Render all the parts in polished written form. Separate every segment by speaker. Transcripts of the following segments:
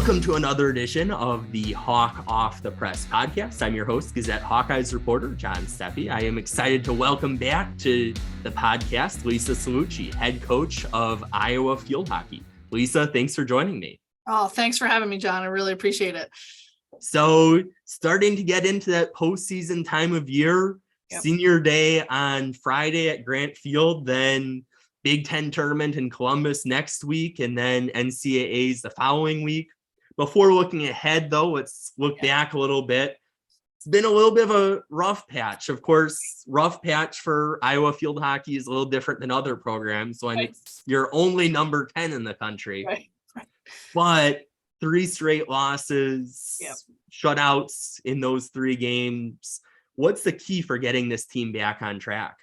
Speaker 1: Welcome to another edition of the Hawk Off the Press podcast. I'm your host, Gazette Hawkeyes reporter, John Steffi. I am excited to welcome back to the podcast, Lisa Cellucci, head coach of Iowa Field Hockey. Lisa, thanks for joining me.
Speaker 2: Oh, thanks for having me, John. I really appreciate it.
Speaker 1: So starting to get into that postseason time of year, Senior Day on Friday at Grant Field, then Big Ten tournament in Columbus next week, and then NCAAs the following week. Before looking ahead, though, let's look back a little bit. It's been a little bit of a rough patch. Of course, rough patch for Iowa Field Hockey is a little different than other programs when you're only number 10 in the country.
Speaker 2: Right.
Speaker 1: But 3 straight losses, shutouts in those 3 games. What's the key for getting this team back on track?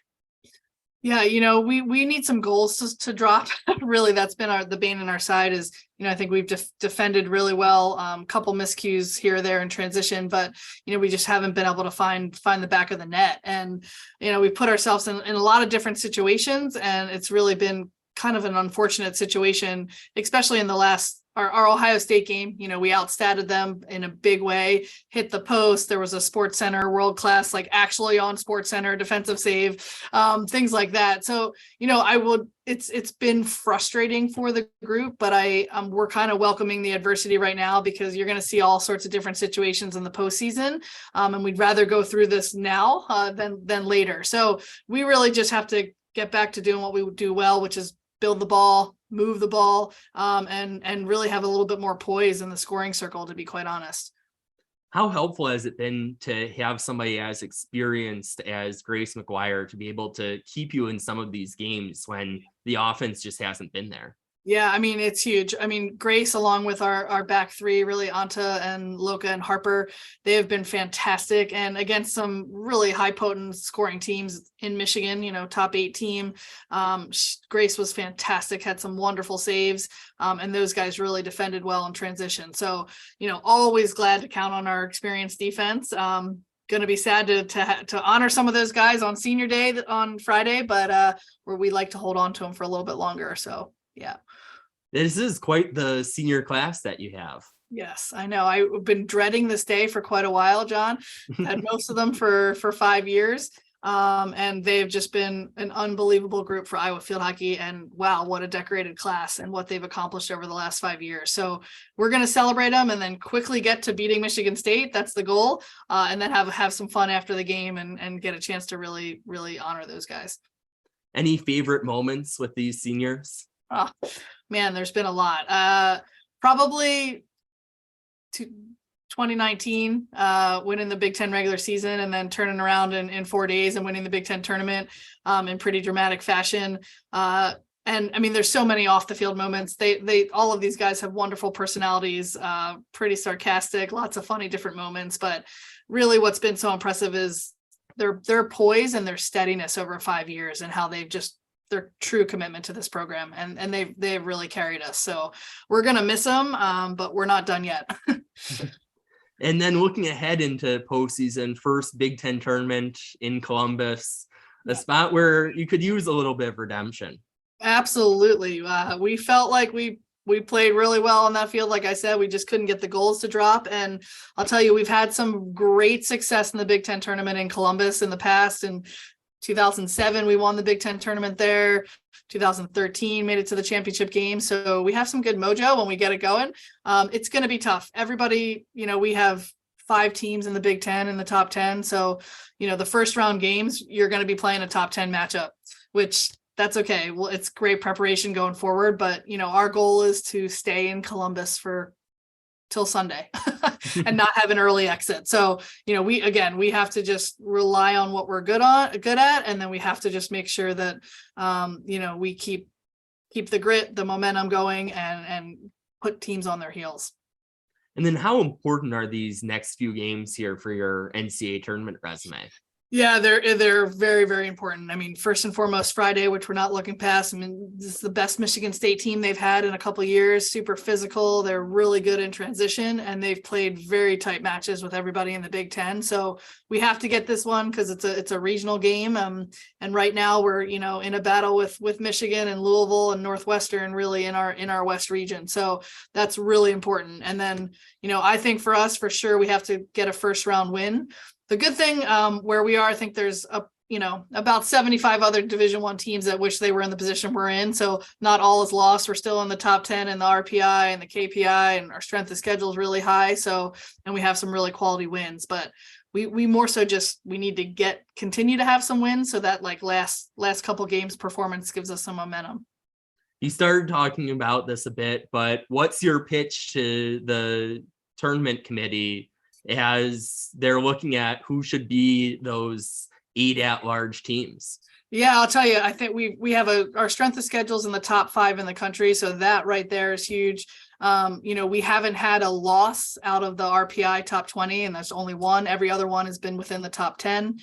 Speaker 2: Yeah, we need some goals to drop. Really, that's been the bane in our side is, I think we've defended really well. Couple miscues here or there in transition, but, we just haven't been able to find the back of the net. And, we put ourselves in a lot of different situations, and it's really been kind of an unfortunate situation, especially in the last our Ohio State game. We outstatted them in a big way, hit the post. There was a Sports Center world-class, actually on Sports Center defensive save, things like that. So, it's been frustrating for the group, but we're kind of welcoming the adversity right now because you're going to see all sorts of different situations in the postseason. And we'd rather go through this now than later. So we really just have to get back to doing what we do well, which is build the ball, move the ball, and really have a little bit more poise in the scoring circle, to be quite honest.
Speaker 1: How helpful has it been to have somebody as experienced as Grace McGuire to be able to keep you in some of these games when the offense just hasn't been there?
Speaker 2: Yeah, it's huge. Grace, along with our back 3, really Anta and Loka and Harper, they have been fantastic. And against some really high potent scoring teams in Michigan, top 8 team, Grace was fantastic, had some wonderful saves. And those guys really defended well in transition. So, always glad to count on our experienced defense. Going to be sad to honor some of those guys on Senior Day on Friday, but where we like to hold on to them for a little bit longer. So, yeah.
Speaker 1: This is quite the senior class that you have.
Speaker 2: Yes, I know. I've been dreading this day for quite a while, John. Had most of them for 5 years. And they've just been an unbelievable group for Iowa Field Hockey. And wow, what a decorated class and what they've accomplished over the last 5 years. So we're going to celebrate them and then quickly get to beating Michigan State. That's the goal. And then have some fun after the game and get a chance to really, really honor those guys.
Speaker 1: Any favorite moments with these seniors?
Speaker 2: Oh, man, there's been a lot. Probably 2019, winning the Big Ten regular season and then turning around in 4 days and winning the Big Ten tournament in pretty dramatic fashion. And there's so many off the field moments. They all of these guys have wonderful personalities, pretty sarcastic, lots of funny different moments. But really, what's been so impressive is their poise and their steadiness over 5 years and how they've just their true commitment to this program, and they've really carried us. So we're gonna miss them, but we're not done yet.
Speaker 1: And then looking ahead into postseason, first Big Ten tournament in Columbus, a spot where you could use a little bit of redemption.
Speaker 2: Absolutely. We felt like we played really well on that field. Like I said, we just couldn't get the goals to drop. And I'll tell you, we've had some great success in the Big Ten tournament in Columbus in the past. And 2007, we won the Big Ten tournament there. 2013, made it to the championship game. So we have some good mojo when we get it going. It's going to be tough. Everybody, we have 5 teams in the Big Ten in the top 10. So, the first round games, you're going to be playing a top 10 matchup, which that's okay. Well, it's great preparation going forward. But, our goal is to stay in Columbus till Sunday and not have an early exit. So, we have to just rely on what we're good at. And then we have to just make sure that, we keep the grit, the momentum going and put teams on their heels.
Speaker 1: And then how important are these next few games here for your NCAA tournament resume?
Speaker 2: Yeah, they're very, very important. I mean, first and foremost, Friday, which we're not looking past. I mean, this is the best Michigan State team they've had in a couple of years. Super physical. They're really good in transition, and they've played very tight matches with everybody in the Big Ten. So we have to get this one because it's a regional game. And right now we're in a battle with Michigan and Louisville and Northwestern, really in our West region. So that's really important. And then I think for us, for sure, we have to get a first round win. The good thing where we are, I think there's about 75 other Division I teams that wish they were in the position we're in. So not all is lost. We're still in the top 10 in the RPI and the KPI, and our strength of schedule is really high. So, and we have some really quality wins, but we more so we need to continue to have some wins so that like last couple games performance gives us some momentum.
Speaker 1: You started talking about this a bit, but what's your pitch to the tournament committee as they're looking at who should be those 8 at-large teams?
Speaker 2: Yeah, I'll tell you, I think we have our strength of schedules in the top 5 in the country. So that right there is huge. We haven't had a loss out of the RPI top 20, and that's only one. Every other one has been within the top 10.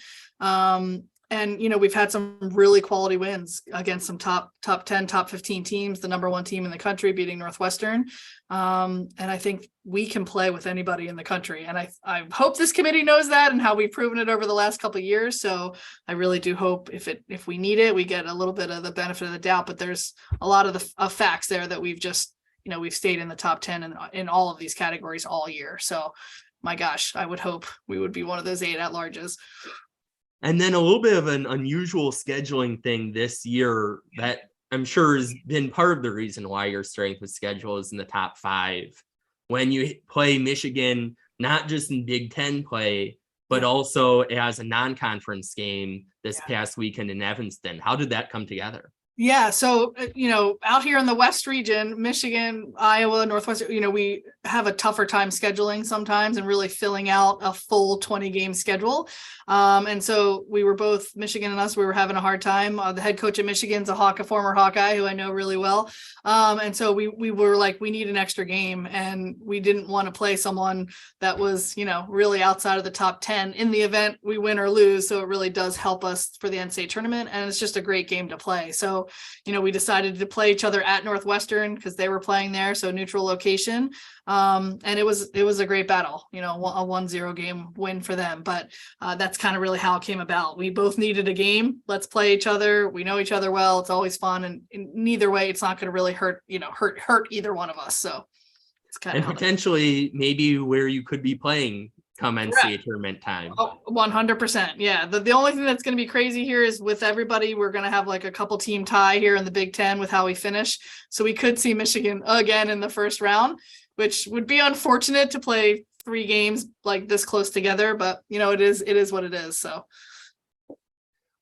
Speaker 2: And we've had some really quality wins against some top 10, top 15 teams, the number 1 team in the country beating Northwestern. And I think we can play with anybody in the country. And I hope this committee knows that and how we've proven it over the last couple of years. So I really do hope if we need it, we get a little bit of the benefit of the doubt, but there's a lot of the facts there that we've just, we've stayed in the top 10 in all of these categories all year. So my gosh, I would hope we would be one of those 8 at-larges.
Speaker 1: And then a little bit of an unusual scheduling thing this year that I'm sure has been part of the reason why your strength of schedule is in the top 5. When you play Michigan, not just in Big Ten play, but also as a non-conference game this past weekend in Evanston. How did that come together?
Speaker 2: Yeah. So, out here in the West region, Michigan, Iowa, Northwestern, we have a tougher time scheduling sometimes and really filling out a full 20 game schedule. And so we were both, Michigan and us, we were having a hard time. The head coach at Michigan's a former Hawkeye who I know really well. And so we were like, we need an extra game, and we didn't want to play someone that was, really outside of the top 10 in the event we win or lose. So it really does help us for the NCAA tournament. And it's just a great game to play. So, we decided to play each other at Northwestern because they were playing there. So neutral location. And it was a great battle, a 1-0 game win for them. But that's kind of really how it came about. We both needed a game. Let's play each other. We know each other well. It's always fun. And in neither way, it's not going to really hurt either one of us. So it's kind of
Speaker 1: potentially maybe where you could be playing come NCAA tournament time.
Speaker 2: Oh, 100%. Yeah. The only thing that's going to be crazy here is with everybody, we're going to have like a couple team tie here in the Big Ten with how we finish. So we could see Michigan again in the first round, which would be unfortunate to play 3 games like this close together, but it is what it is. So.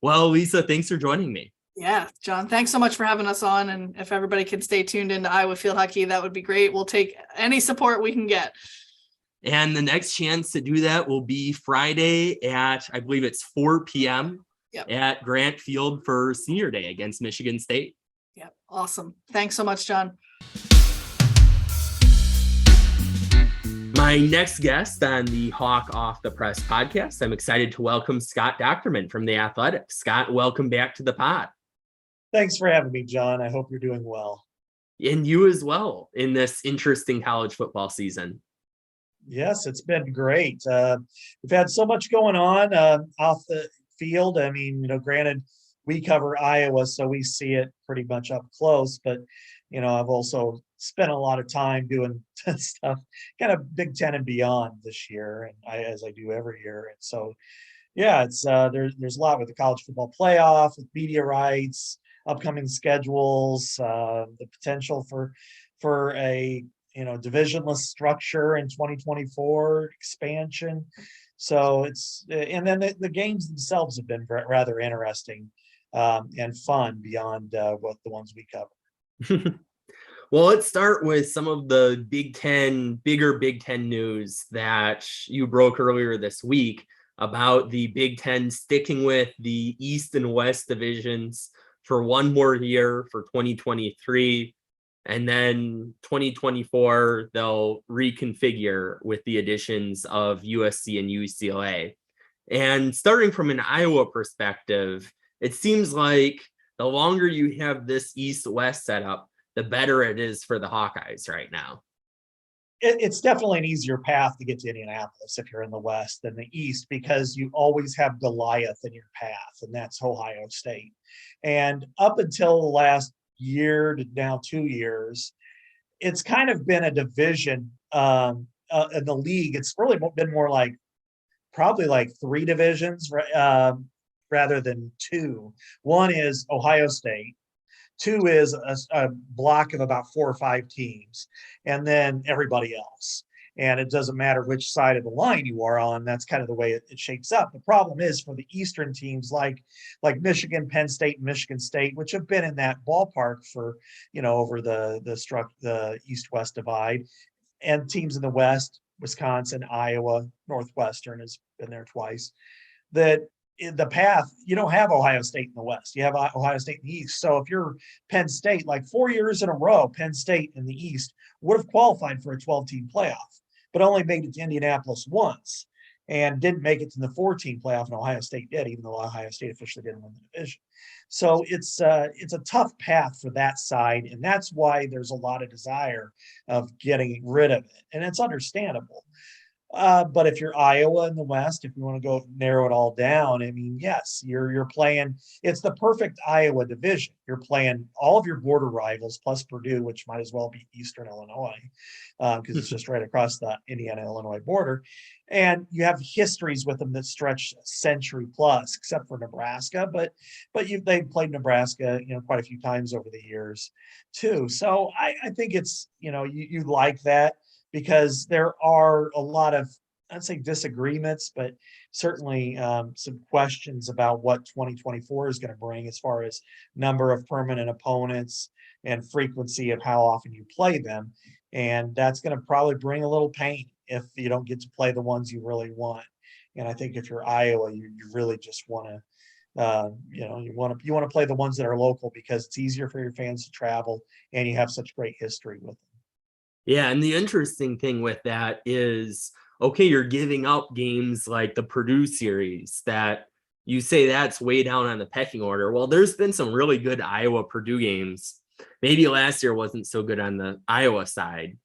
Speaker 1: Well, Lisa, thanks for joining me.
Speaker 2: Yeah, John, thanks so much for having us on. And if everybody could stay tuned into Iowa Field Hockey, that would be great. We'll take any support we can get.
Speaker 1: And the next chance to do that will be Friday at, I believe it's 4 p.m. At Grant Field for Senior Day against Michigan State.
Speaker 2: Yep. Awesome. Thanks so much, John.
Speaker 1: My next guest on the Hawk Off the Press podcast, I'm excited to welcome Scott Dochterman from The Athletic. Scott, welcome back to the pod.
Speaker 3: Thanks for having me, John. I hope you're doing well.
Speaker 1: And you as well in this interesting college football season.
Speaker 3: Yes, it's been great. We've had so much going on off the field. I mean, granted, we cover Iowa, so we see it pretty much up close. But, I've also spent a lot of time doing stuff kind of Big Ten and beyond this year, and as I do every year. And so, yeah, it's there's a lot with the college football playoff, with media rights, upcoming schedules, the potential for a divisionless structure in 2024 expansion. So it's, and then the games themselves have been rather interesting and fun beyond what the ones we cover.
Speaker 1: Well, let's start with some of the bigger Big Ten news that you broke earlier this week about the Big Ten sticking with the East and West divisions for one more year for 2023. And then 2024, they'll reconfigure with the additions of USC and UCLA. And starting from an Iowa perspective, it seems like the longer you have this East-West setup, the better it is for the Hawkeyes right now.
Speaker 3: It's definitely an easier path to get to Indianapolis if you're in the West than the East, because you always have Goliath in your path, and that's Ohio State. And up until the last year to now 2 years, it's kind of been a division in the league. It's really been more like probably like three divisions rather than two. One is Ohio State. Two is a block of about 4 or 5 teams, and then everybody else. And it doesn't matter which side of the line you are on. That's kind of the way it shapes up. The problem is for the Eastern teams like Michigan, Penn State, and Michigan State, which have been in that ballpark for, over the East-West divide, and teams in the West, Wisconsin, Iowa, Northwestern has been there twice, that in the path, you don't have Ohio State in the West. You have Ohio State in the East. So if you're Penn State, like 4 years in a row, Penn State in the East would have qualified for a 12-team playoff, but only made it to Indianapolis once and didn't make it to the 4-team playoff, and Ohio State did, even though Ohio State officially didn't win the division. So it's a tough path for that side, and that's why there's a lot of desire of getting rid of it, and it's understandable. But if you're Iowa in the West, if you want to go narrow it all down, I mean, yes, you're playing. It's the perfect Iowa division. You're playing all of your border rivals plus Purdue, which might as well be Eastern Illinois, because it's just right across the Indiana-Illinois border. And you have histories with them that stretch a century plus, except for Nebraska. But they've played Nebraska, quite a few times over the years, too. So I think it's you like that, because there are a lot of, I'd say, disagreements, but certainly some questions about what 2024 is going to bring as far as number of permanent opponents and frequency of how often you play them. And that's going to probably bring a little pain if you don't get to play the ones you really want. And I think if you're Iowa, you really just want to, you want to play the ones that are local, because it's easier for your fans to travel and you have such great history with them.
Speaker 1: Yeah, and the interesting thing with that is, okay, you're giving up games like the Purdue series that you say that's way down on the pecking order. Well, there's been some really good Iowa Purdue games. Maybe last year wasn't so good on the Iowa side,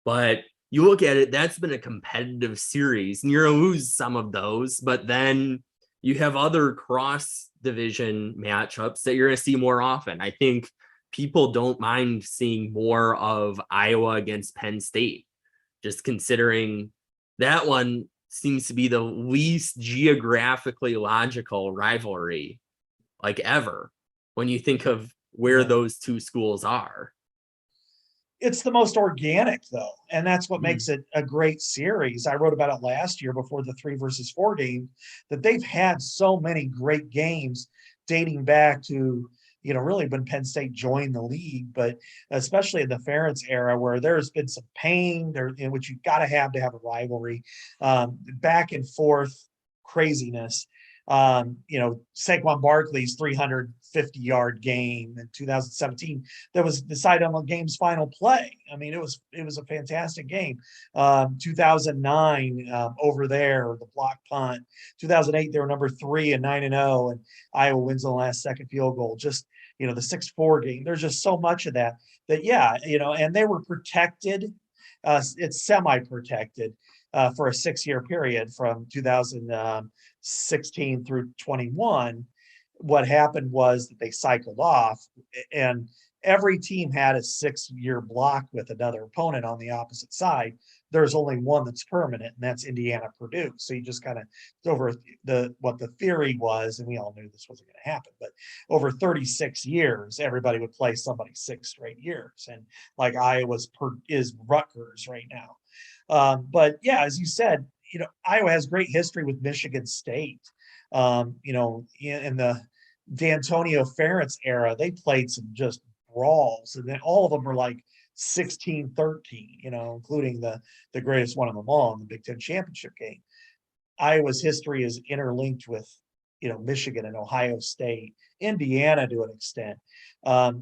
Speaker 1: but you look at it, that's been a competitive series, and you're going to lose some of those, but then you have other cross-division matchups that you're going to see more often. I think people don't mind seeing more of Iowa against Penn State, just considering that one seems to be the least geographically logical rivalry like ever when you think of where those two schools are.
Speaker 3: It's the most organic, though, and that's what makes it a great series. I wrote about it last year before the 3 versus 4 game, that they've had so many great games dating back to really when Penn State joined the league, but especially in the Ferentz era, where there's been some pain there, in which you've got to have a rivalry, back and forth craziness. Saquon Barkley's 350-yard game in 2017 that was decided on the game's final play. I mean, it was a fantastic game. 2009 over there, the block punt. 2008 they were number 3 and 9-0, and Iowa wins on the last second field goal. Just the 6-4 game. There's just so much of that and they were protected. It's semi-protected for a 6-year period from 2016 through 21. What happened was that they cycled off, and every team had a 6-year block with another opponent on the opposite side. There's only one that's permanent, and that's Indiana Purdue. So you just kind of over what the theory was, and we all knew this wasn't going to happen, but over 36 years, everybody would play somebody 6 straight years. And like Iowa's is Rutgers right now. But yeah, as you said, Iowa has great history with Michigan State. In the D'Antonio Ferentz era, they played some just brawls, and then all of them were like 16-13, including the greatest one of them all in the Big Ten championship game. Iowa's history is interlinked with, Michigan and Ohio State, Indiana to an extent.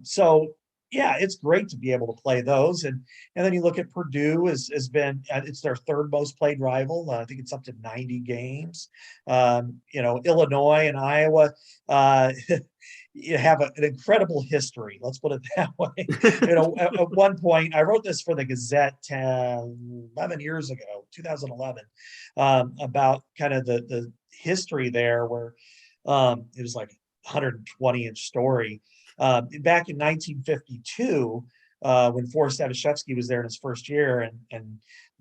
Speaker 3: So yeah, it's great to be able to play those. And then you look at Purdue has been, it's their third most played rival. I think it's up to 90 games. Illinois and Iowa, you have an incredible history. Let's put it that way. At one point, I wrote this for the Gazette 11 years ago, 2011, about kind of the history there, where it was like 120-inch story. Back in 1952, when Forrest Evashevsky was there in his first year, and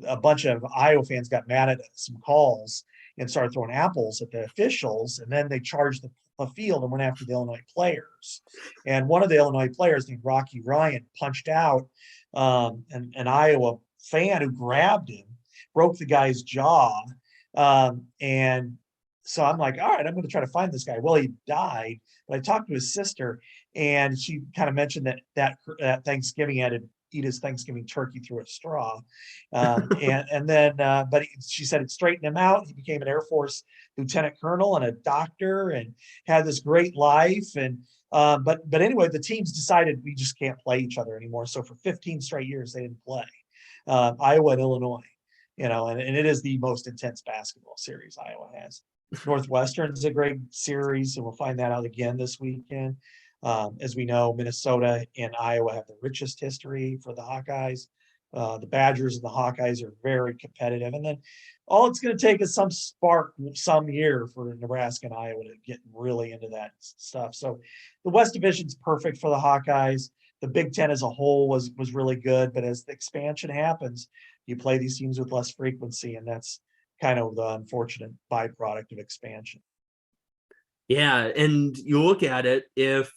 Speaker 3: a bunch of Iowa fans got mad at some calls and started throwing apples at the officials, and then they charged the field and went after the Illinois players. And one of the Illinois players named Rocky Ryan punched out an Iowa fan who grabbed him, broke the guy's jaw. And so I'm like, all right, I'm going to try to find this guy. Well, he died, but I talked to his sister, and she kind of mentioned that Thanksgiving he had to eat his Thanksgiving turkey through a straw. But she said it straightened him out. He became an Air Force lieutenant colonel and a doctor, and had this great life. And but anyway, the teams decided we just can't play each other anymore. So for 15 straight years, they didn't play. Iowa and Illinois, and it is the most intense basketball series Iowa has. Northwestern's a great series, and we'll find that out again this weekend. As we know, Minnesota and Iowa have the richest history for the Hawkeyes. The Badgers and the Hawkeyes are very competitive. And then all it's going to take is some spark some year for Nebraska and Iowa to get really into that stuff. So the West Division's perfect for the Hawkeyes. The Big Ten as a whole was really good, but as the expansion happens, you play these teams with less frequency, and that's kind of the unfortunate byproduct of expansion.
Speaker 1: Yeah, and you look at it, if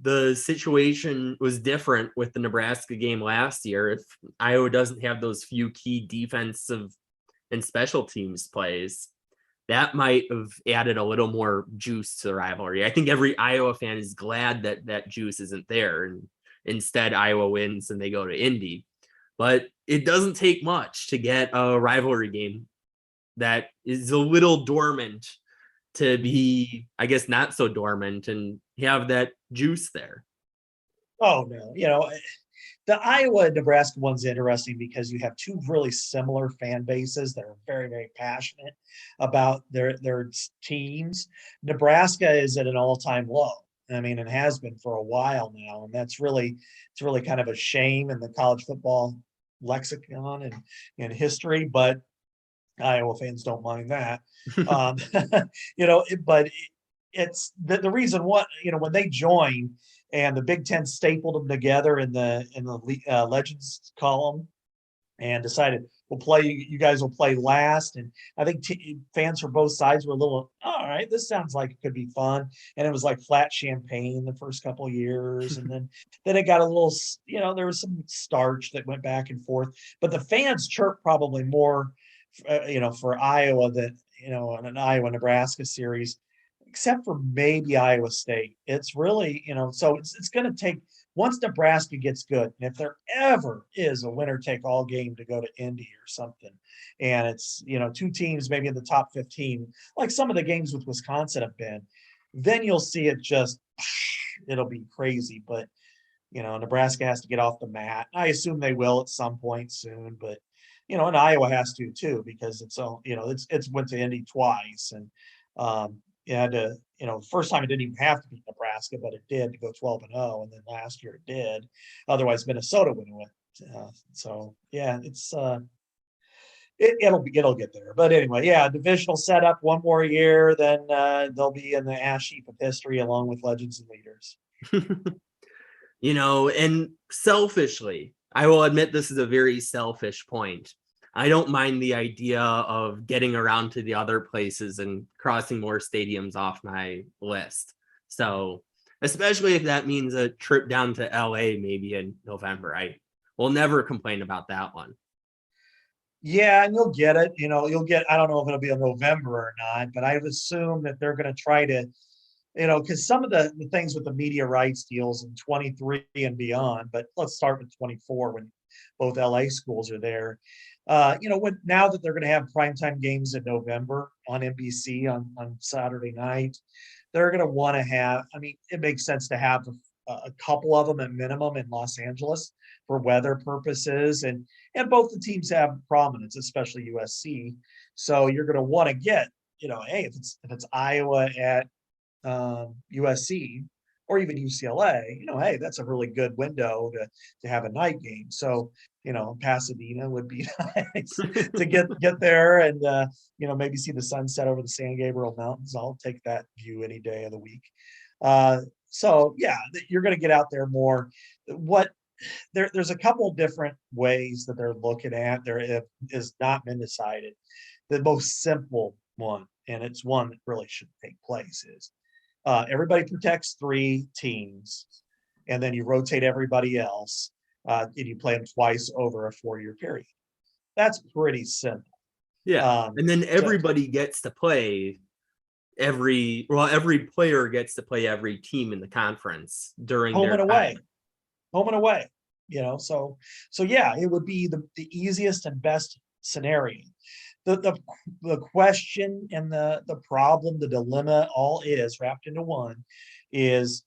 Speaker 1: the situation was different with the Nebraska game last year, if Iowa doesn't have those few key defensive and special teams plays, that might have added a little more juice to the rivalry. I think every Iowa fan is glad that that juice isn't there, and instead Iowa wins and they go to Indy. But it doesn't take much to get a rivalry game that is a little dormant to be, I guess, not so dormant and have that juice there.
Speaker 3: Oh, no. The Iowa and Nebraska one's interesting because you have two really similar fan bases that are very, very passionate about their teams. Nebraska is at an all-time low. I mean, it has been for a while now, and it's really kind of a shame in the college football lexicon and history, but Iowa fans don't mind that. But it's the reason when they joined and the Big Ten stapled them together in the Legends column and decided you guys will play last. And I think fans from both sides were a little, all right, this sounds like it could be fun. And it was like flat champagne the first couple of years. And then it got a little, there was some starch that went back and forth, but the fans chirped probably more, for Iowa than, in an Iowa-Nebraska series, except for maybe Iowa State. It's really, so it's going to take, once Nebraska gets good, and if there ever is a winner-take-all game to go to Indy or something, and it's, two teams maybe in the top 15, like some of the games with Wisconsin have been, then you'll see it it'll be crazy. But, Nebraska has to get off the mat. I assume they will at some point soon, but, and Iowa has to too, because it's went to Indy twice, and you had to, first time it didn't even have to beat Nebraska, but it did to go 12-0, and then last year it did. Otherwise, Minnesota would have went. So yeah, it'll get there. But anyway, yeah, divisional setup one more year, then they'll be in the ash heap of history along with legends and leaders.
Speaker 1: And selfishly, I will admit this is a very selfish point. I don't mind the idea of getting around to the other places and crossing more stadiums off my list. So, especially if that means a trip down to LA maybe in November, I will never complain about that one.
Speaker 3: Yeah, and you'll get it. I don't know if it'll be in November or not, but I would assume that they're going to try to, because some of the things with the media rights deals in 23 and beyond, but let's start with 24 when both LA schools are there. Now that they're going to have primetime games in November on NBC on Saturday night, they're going to want to have, it makes sense to have a couple of them at minimum in Los Angeles for weather purposes, and both the teams have prominence, especially USC. So you're going to want to get, hey, if it's Iowa at USC or even UCLA, hey, that's a really good window to have a night game. So, Pasadena would be nice to get there and maybe see the sunset over the San Gabriel Mountains. I'll take that view any day of the week. So yeah, you're going to get out there more. There's a couple different ways that they're looking at. There has not been decided. The most simple one, and it's one that really should take place, is everybody protects 3 teams, and then you rotate everybody else, and you play them twice over a 4-year period. That's pretty simple.
Speaker 1: Yeah, and then everybody gets to play every player gets to play every team in the conference during
Speaker 3: home
Speaker 1: their
Speaker 3: and away,
Speaker 1: time.
Speaker 3: home and away. So yeah, it would be the easiest and best scenario. The question and the problem, the dilemma, all is wrapped into one, is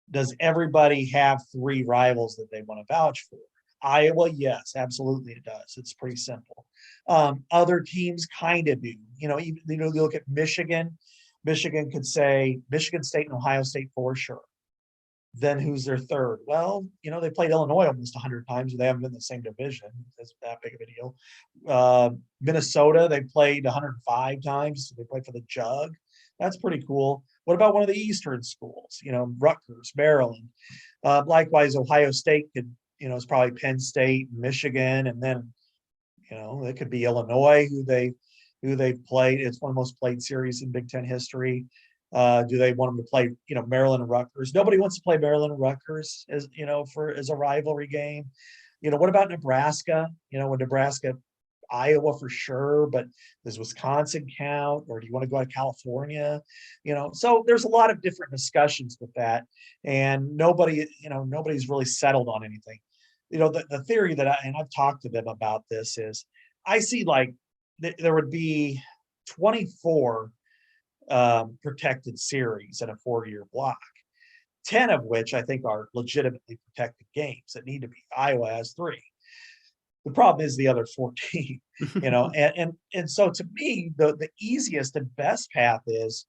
Speaker 3: does everybody have 3 rivals that they want to vouch for? Iowa, yes, absolutely it does. It's pretty simple. Other teams kind of do. Even, you look at Michigan. Michigan could say Michigan State and Ohio State for sure. Then who's their third? Well, they played Illinois almost 100 times. They haven't been in the same division. That's that big of a deal. Minnesota, they played 105 times. So they played for the Jug. That's pretty cool. What about one of the Eastern schools? Rutgers, Maryland. Likewise, Ohio State could, it's probably Penn State, Michigan, and then, it could be Illinois, who they've played. It's one of the most played series in Big Ten history. Do they want them to play, Maryland and Rutgers? Nobody wants to play Maryland and Rutgers as a rivalry game. What about Nebraska? With Nebraska, Iowa for sure, but does Wisconsin count, or do you want to go to California? So there's a lot of different discussions with that, and nobody's really settled on anything. The theory that I've talked to them about this is, I see like there would be 24 protected series in a 4-year block, 10 of which I think are legitimately protected games that need to be. Iowa has 3. The problem is the other 14, and so to me, the easiest and best path is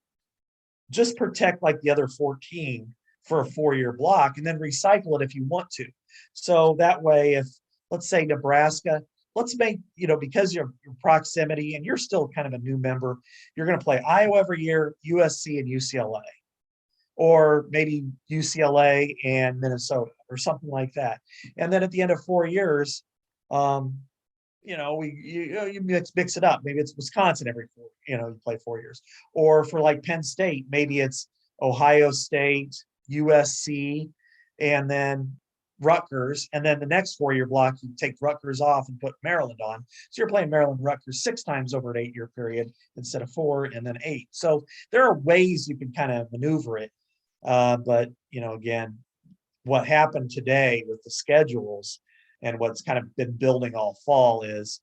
Speaker 3: just protect like the other 14 for a 4-year block, and then recycle it if you want to. So that way, if let's say Nebraska, let's make, because your proximity and you're still kind of a new member, you're going to play Iowa every year, USC and UCLA, or maybe UCLA and Minnesota or something like that. And then at the end of 4 years, you mix it up. Maybe it's Wisconsin every 4, you play 4 years. Or for like Penn State, maybe it's Ohio State, USC, and then Rutgers, and then the next 4-year block, you take Rutgers off and put Maryland on. So you're playing Maryland, Rutgers 6 times over an 8-year period instead of 4, and then 8. So there are ways you can kind of maneuver it. But, again, what happened today with the schedules and what's kind of been building all fall is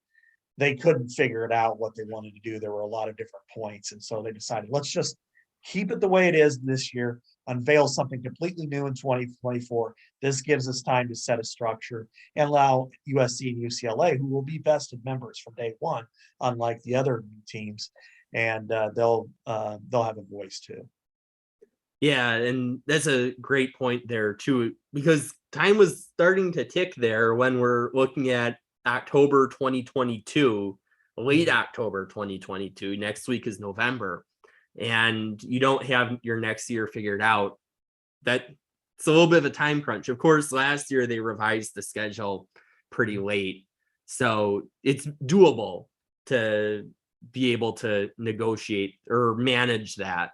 Speaker 3: they couldn't figure it out what they wanted to do. There were a lot of different points. And so they decided, let's just keep it the way it is this year, unveil something completely new in 2024. This gives us time to set a structure and allow USC and UCLA, who will be vested members from day one, unlike the other teams, and they'll have a voice too.
Speaker 1: Yeah, and that's a great point there too, because time was starting to tick there when we're looking at October 2022, late October 2022. Next week is November, and you don't have your next year figured out. That it's a little bit of a time crunch. Of course, last year they revised the schedule pretty late, so it's doable to be able to negotiate or manage that.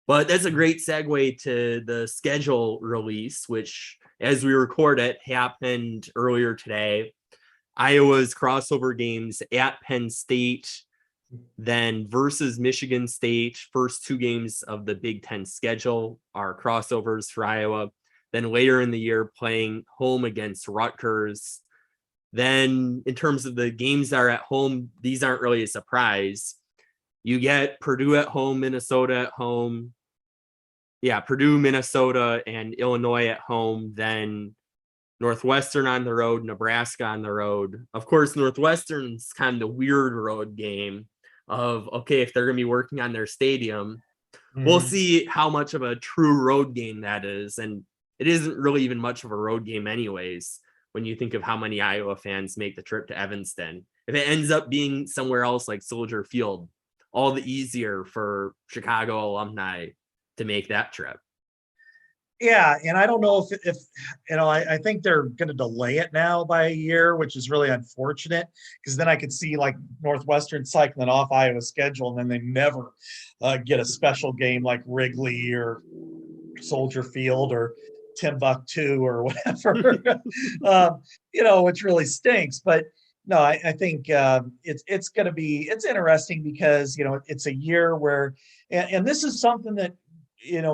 Speaker 1: But that's a great segue to the schedule release, which, as we record it, happened earlier today. Iowa's crossover games at Penn State, then versus Michigan State. First 2 games of the Big Ten schedule are crossovers for Iowa. Then later in the year, playing home against Rutgers. Then in terms of the games that are at home, these aren't really a surprise. You get Purdue at home, Minnesota at home, Yeah, Purdue, Minnesota, and Illinois at home, then Northwestern on the road, Nebraska on the road. Of course, Northwestern's kind of the weird road game of, okay, if they're going to be working on their stadium, we'll see how much of a true road game that is. And it isn't really even much of a road game anyways, when you think of how many Iowa fans make the trip to Evanston. If it ends up being somewhere else like Soldier Field, all the easier for Chicago alumni to make that trip.
Speaker 3: Yeah, and I don't know if I think they're going to delay it now by a year, which is really unfortunate, because then I could see like Northwestern cycling off Iowa's schedule, and then they never get a special game like Wrigley or Soldier Field or Timbuktu or whatever, which really stinks. But no, I think it's interesting because it's a year where, and this is something that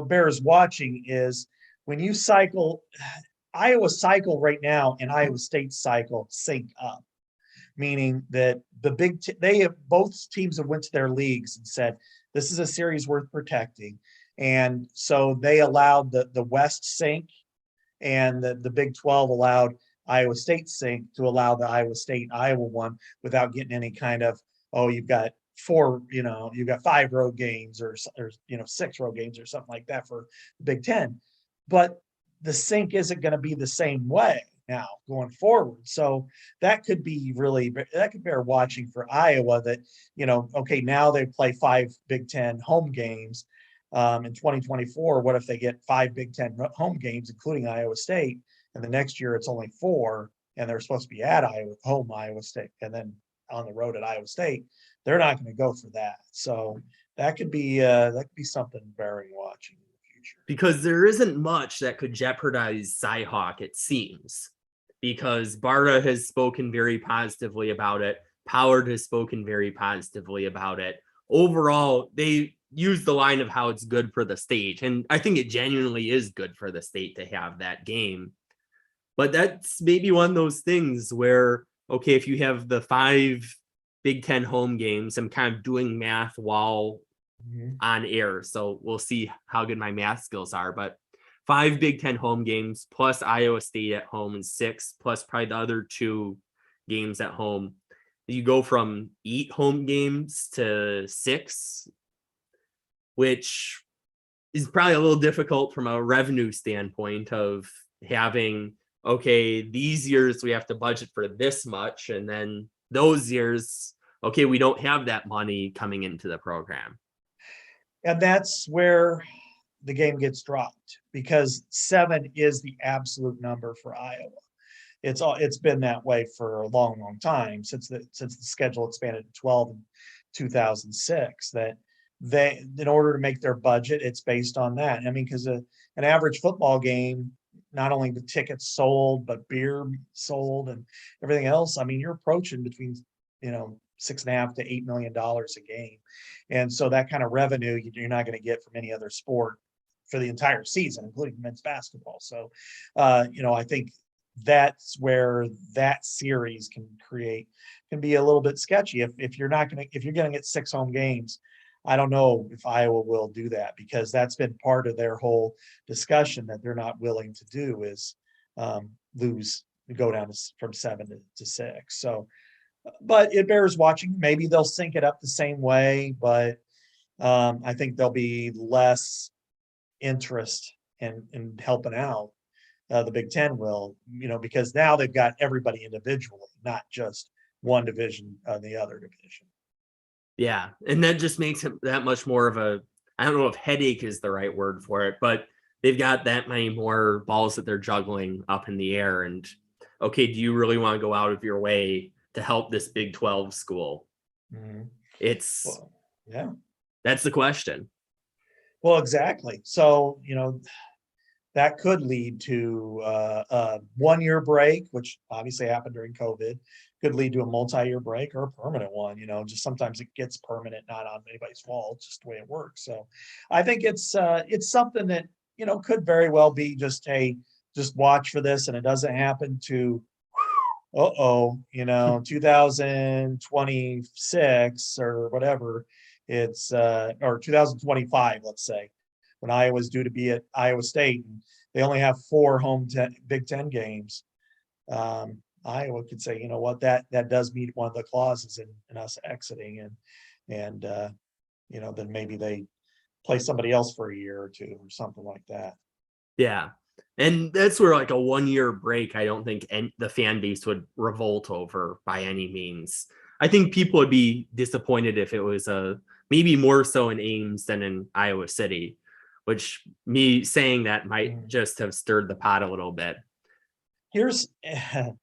Speaker 3: bears watching is when you cycle, Iowa cycle right now and Iowa State cycle sync up, meaning that both teams have went to their leagues and said, this is a series worth protecting. And so they allowed the West sync, and the Big 12 allowed Iowa State sync to allow the Iowa State Iowa one without getting any kind of, you've got you've got 5 road games or 6 road games or something like that for the Big 10. But the sync isn't going to be the same way now going forward. So that could bear watching for Iowa, that, okay, now they play 5 Big 10 home games. In 2024, what if they get 5 Big 10 home games, including Iowa State, and the next year it's only 4, and they're supposed to be at Iowa State, and then on the road at Iowa State? They're not going to go for that. So that could be something bearing watching in the future.
Speaker 1: Because there isn't much that could jeopardize Cyhawk, it seems, because Barta has spoken very positively about it. Pollard has spoken very positively about it. Overall, they use the line of how it's good for the state. And I think it genuinely is good for the state to have that game. But that's maybe one of those things where, okay, if you have the 5 Big 10 home games, I'm kind of doing math while on air, so we'll see how good my math skills are. But 5 Big 10 home games plus Iowa State at home, and 6 plus probably the other 2 games at home. You go from 8 home games to 6, which is probably a little difficult from a revenue standpoint of having, okay, these years we have to budget for this much, and then those years, okay, we don't have that money coming into the program.
Speaker 3: And that's where the game gets dropped, because 7 is the absolute number for Iowa. It's been that way for a long, long time, since the schedule expanded to 12 in 2006, that they, in order to make their budget, it's based on that. I mean, because an average football game, not only the tickets sold, but beer sold and everything else, I mean, you're approaching between, $6.5 to $8 million a game. And so that kind of revenue you're not going to get from any other sport for the entire season, including men's basketball. So, I think that's where that series can be a little bit sketchy. If you're going to get 6 home games, I don't know if Iowa will do that, because that's been part of their whole discussion that they're not willing to do, is go down from 7 to 6. So, but it bears watching. Maybe they'll sync it up the same way, but I think there'll be less interest in helping out. The Big 10 will, because now they've got everybody individually, not just one division on the other division.
Speaker 1: Yeah, and that just makes it that much more of a, I don't know if headache is the right word for it, but they've got that many more balls that they're juggling up in the air. And okay, do you really want to go out of your way to help this Big 12 school? That's the question.
Speaker 3: Well, exactly. So, that could lead to a 1-year break, which obviously happened during COVID. Could lead to a multi-year break or a permanent one. Just sometimes it gets permanent, not on anybody's fault, just the way it works. So I think it's something that, could very well be just watch for this, and it doesn't happen to 2026 or whatever, it's or 2025, let's say, when Iowa's due to be at Iowa State, and they only have 4 Big Ten games. Iowa could say, you know what, that does meet one of the clauses in us exiting, and then maybe they play somebody else for a year or two or something like that.
Speaker 1: Yeah. And that's where like a 1-year break, I don't think the fan base would revolt over by any means. I think people would be disappointed if it was maybe more so in Ames than in Iowa City, which me saying that might just have stirred the pot a little bit.
Speaker 3: Here's the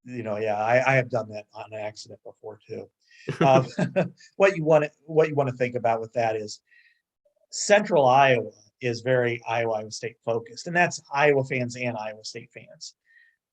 Speaker 3: I have done that on accident before too. What you want to think about with that is Central Iowa is very Iowa State focused, and that's Iowa fans and Iowa State fans.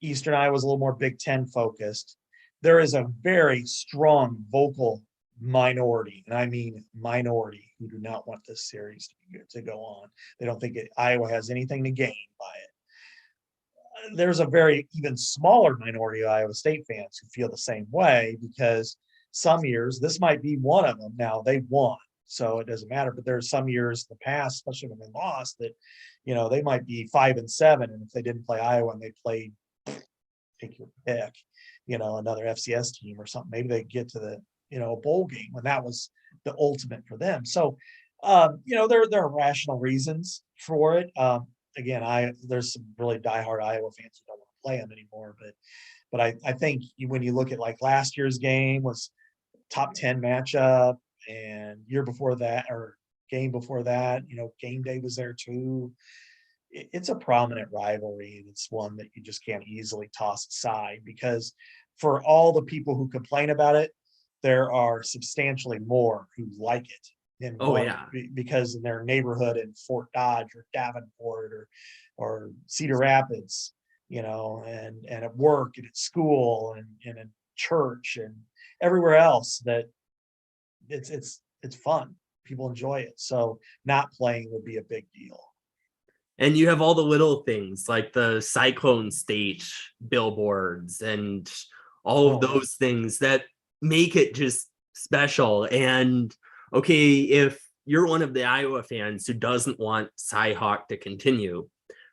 Speaker 3: Eastern Iowa is a little more Big Ten focused. There is a very strong vocal minority, and I mean minority, who do not want this series to go on. They don't think Iowa has anything to gain by it. There's a very even smaller minority of Iowa State fans who feel the same way, because some years, this might be one of them. Now they won, so it doesn't matter. But there's some years in the past, especially when they lost, that they might be 5-7, and if they didn't play Iowa and they played, take your pick, another FCS team or something, maybe they get to the a bowl game when that was the ultimate for them. So there are rational reasons for it. Again, there's some really diehard Iowa fans who don't want to play them anymore, but I think when you look at like last year's game was top 10 matchup, and year before that, or game before that, game day was there too. It's a prominent rivalry, and it's one that you just can't easily toss aside, because for all the people who complain about it, there are substantially more who like it. And because in their neighborhood in Fort Dodge or Davenport or Cedar Rapids, and at work and at school and in church and everywhere else, that it's fun. People enjoy it. So not playing would be a big deal.
Speaker 1: And you have all the little things like the Cyclone Stage billboards and all of those things that make it just special. And okay, if you're one of the Iowa fans who doesn't want Cyhawk to continue,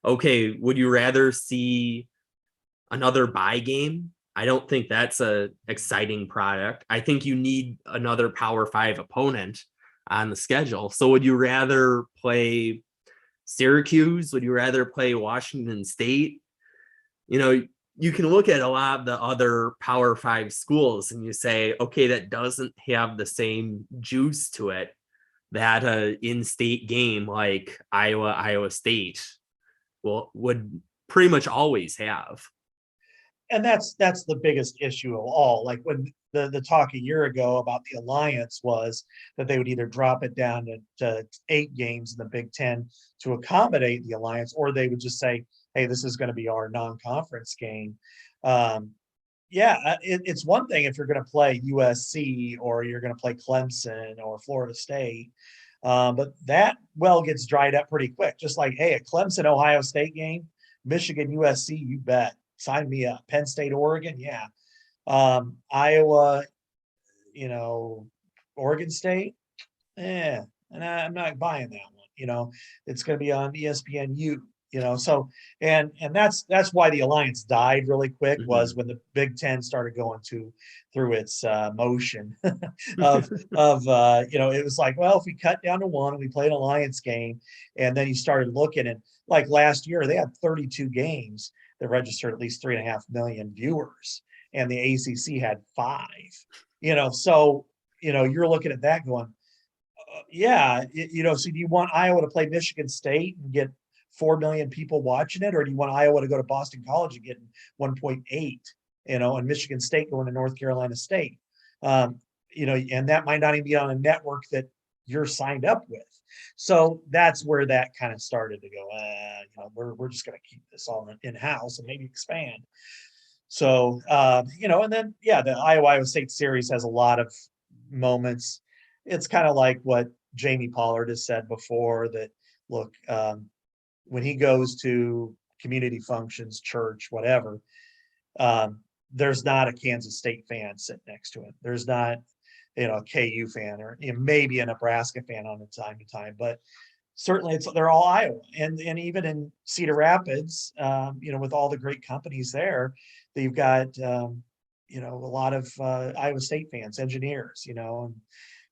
Speaker 1: okay, would you rather see another bye game? I don't think that's a exciting product. I think you need another Power 5 opponent on the schedule. So would you rather play Syracuse? Would you rather play Washington State? You can look at a lot of the other Power 5 schools and you say, okay, that doesn't have the same juice to it that an in-state game like Iowa State would pretty much always have.
Speaker 3: And that's the biggest issue of all. Like when the talk a year ago about the alliance was that they would either drop it down to 8 games in the Big Ten to accommodate the alliance, or they would just say, hey, this is going to be our non-conference game. It's one thing if you're going to play USC or you're going to play Clemson or Florida State, but that well gets dried up pretty quick. Just like, hey, a Clemson Ohio State game, Michigan USC, you bet. Sign me up. Penn State, Oregon, yeah. Iowa, Oregon State, and I'm not buying that one. It's going to be on ESPNU. So and that's why the alliance died really quick, was when the Big Ten started going through its motion of it was like, well, if we cut down to 1 and we play an alliance game, and then you started looking, and like last year they had 32 games that registered at least 3.5 million viewers, and the ACC had 5. So you're looking at that going, so do you want Iowa to play Michigan State and get 4 million people watching it, or do you want Iowa to go to Boston College and get 1.8, and Michigan State going to North Carolina State, and that might not even be on a network that you're signed up with. So that's where that kind of started to go, we're just going to keep this all in-house and maybe expand. So, and then, the Iowa State series has a lot of moments. It's kind of like what Jamie Pollard has said before, that, look, when he goes to community functions, church, whatever, there's not a Kansas State fan sitting next to him. There's not, a KU fan or maybe a Nebraska fan on the time to time, but certainly they're all Iowa. And even in Cedar Rapids, with all the great companies there, they've got, a lot of Iowa State fans, engineers, and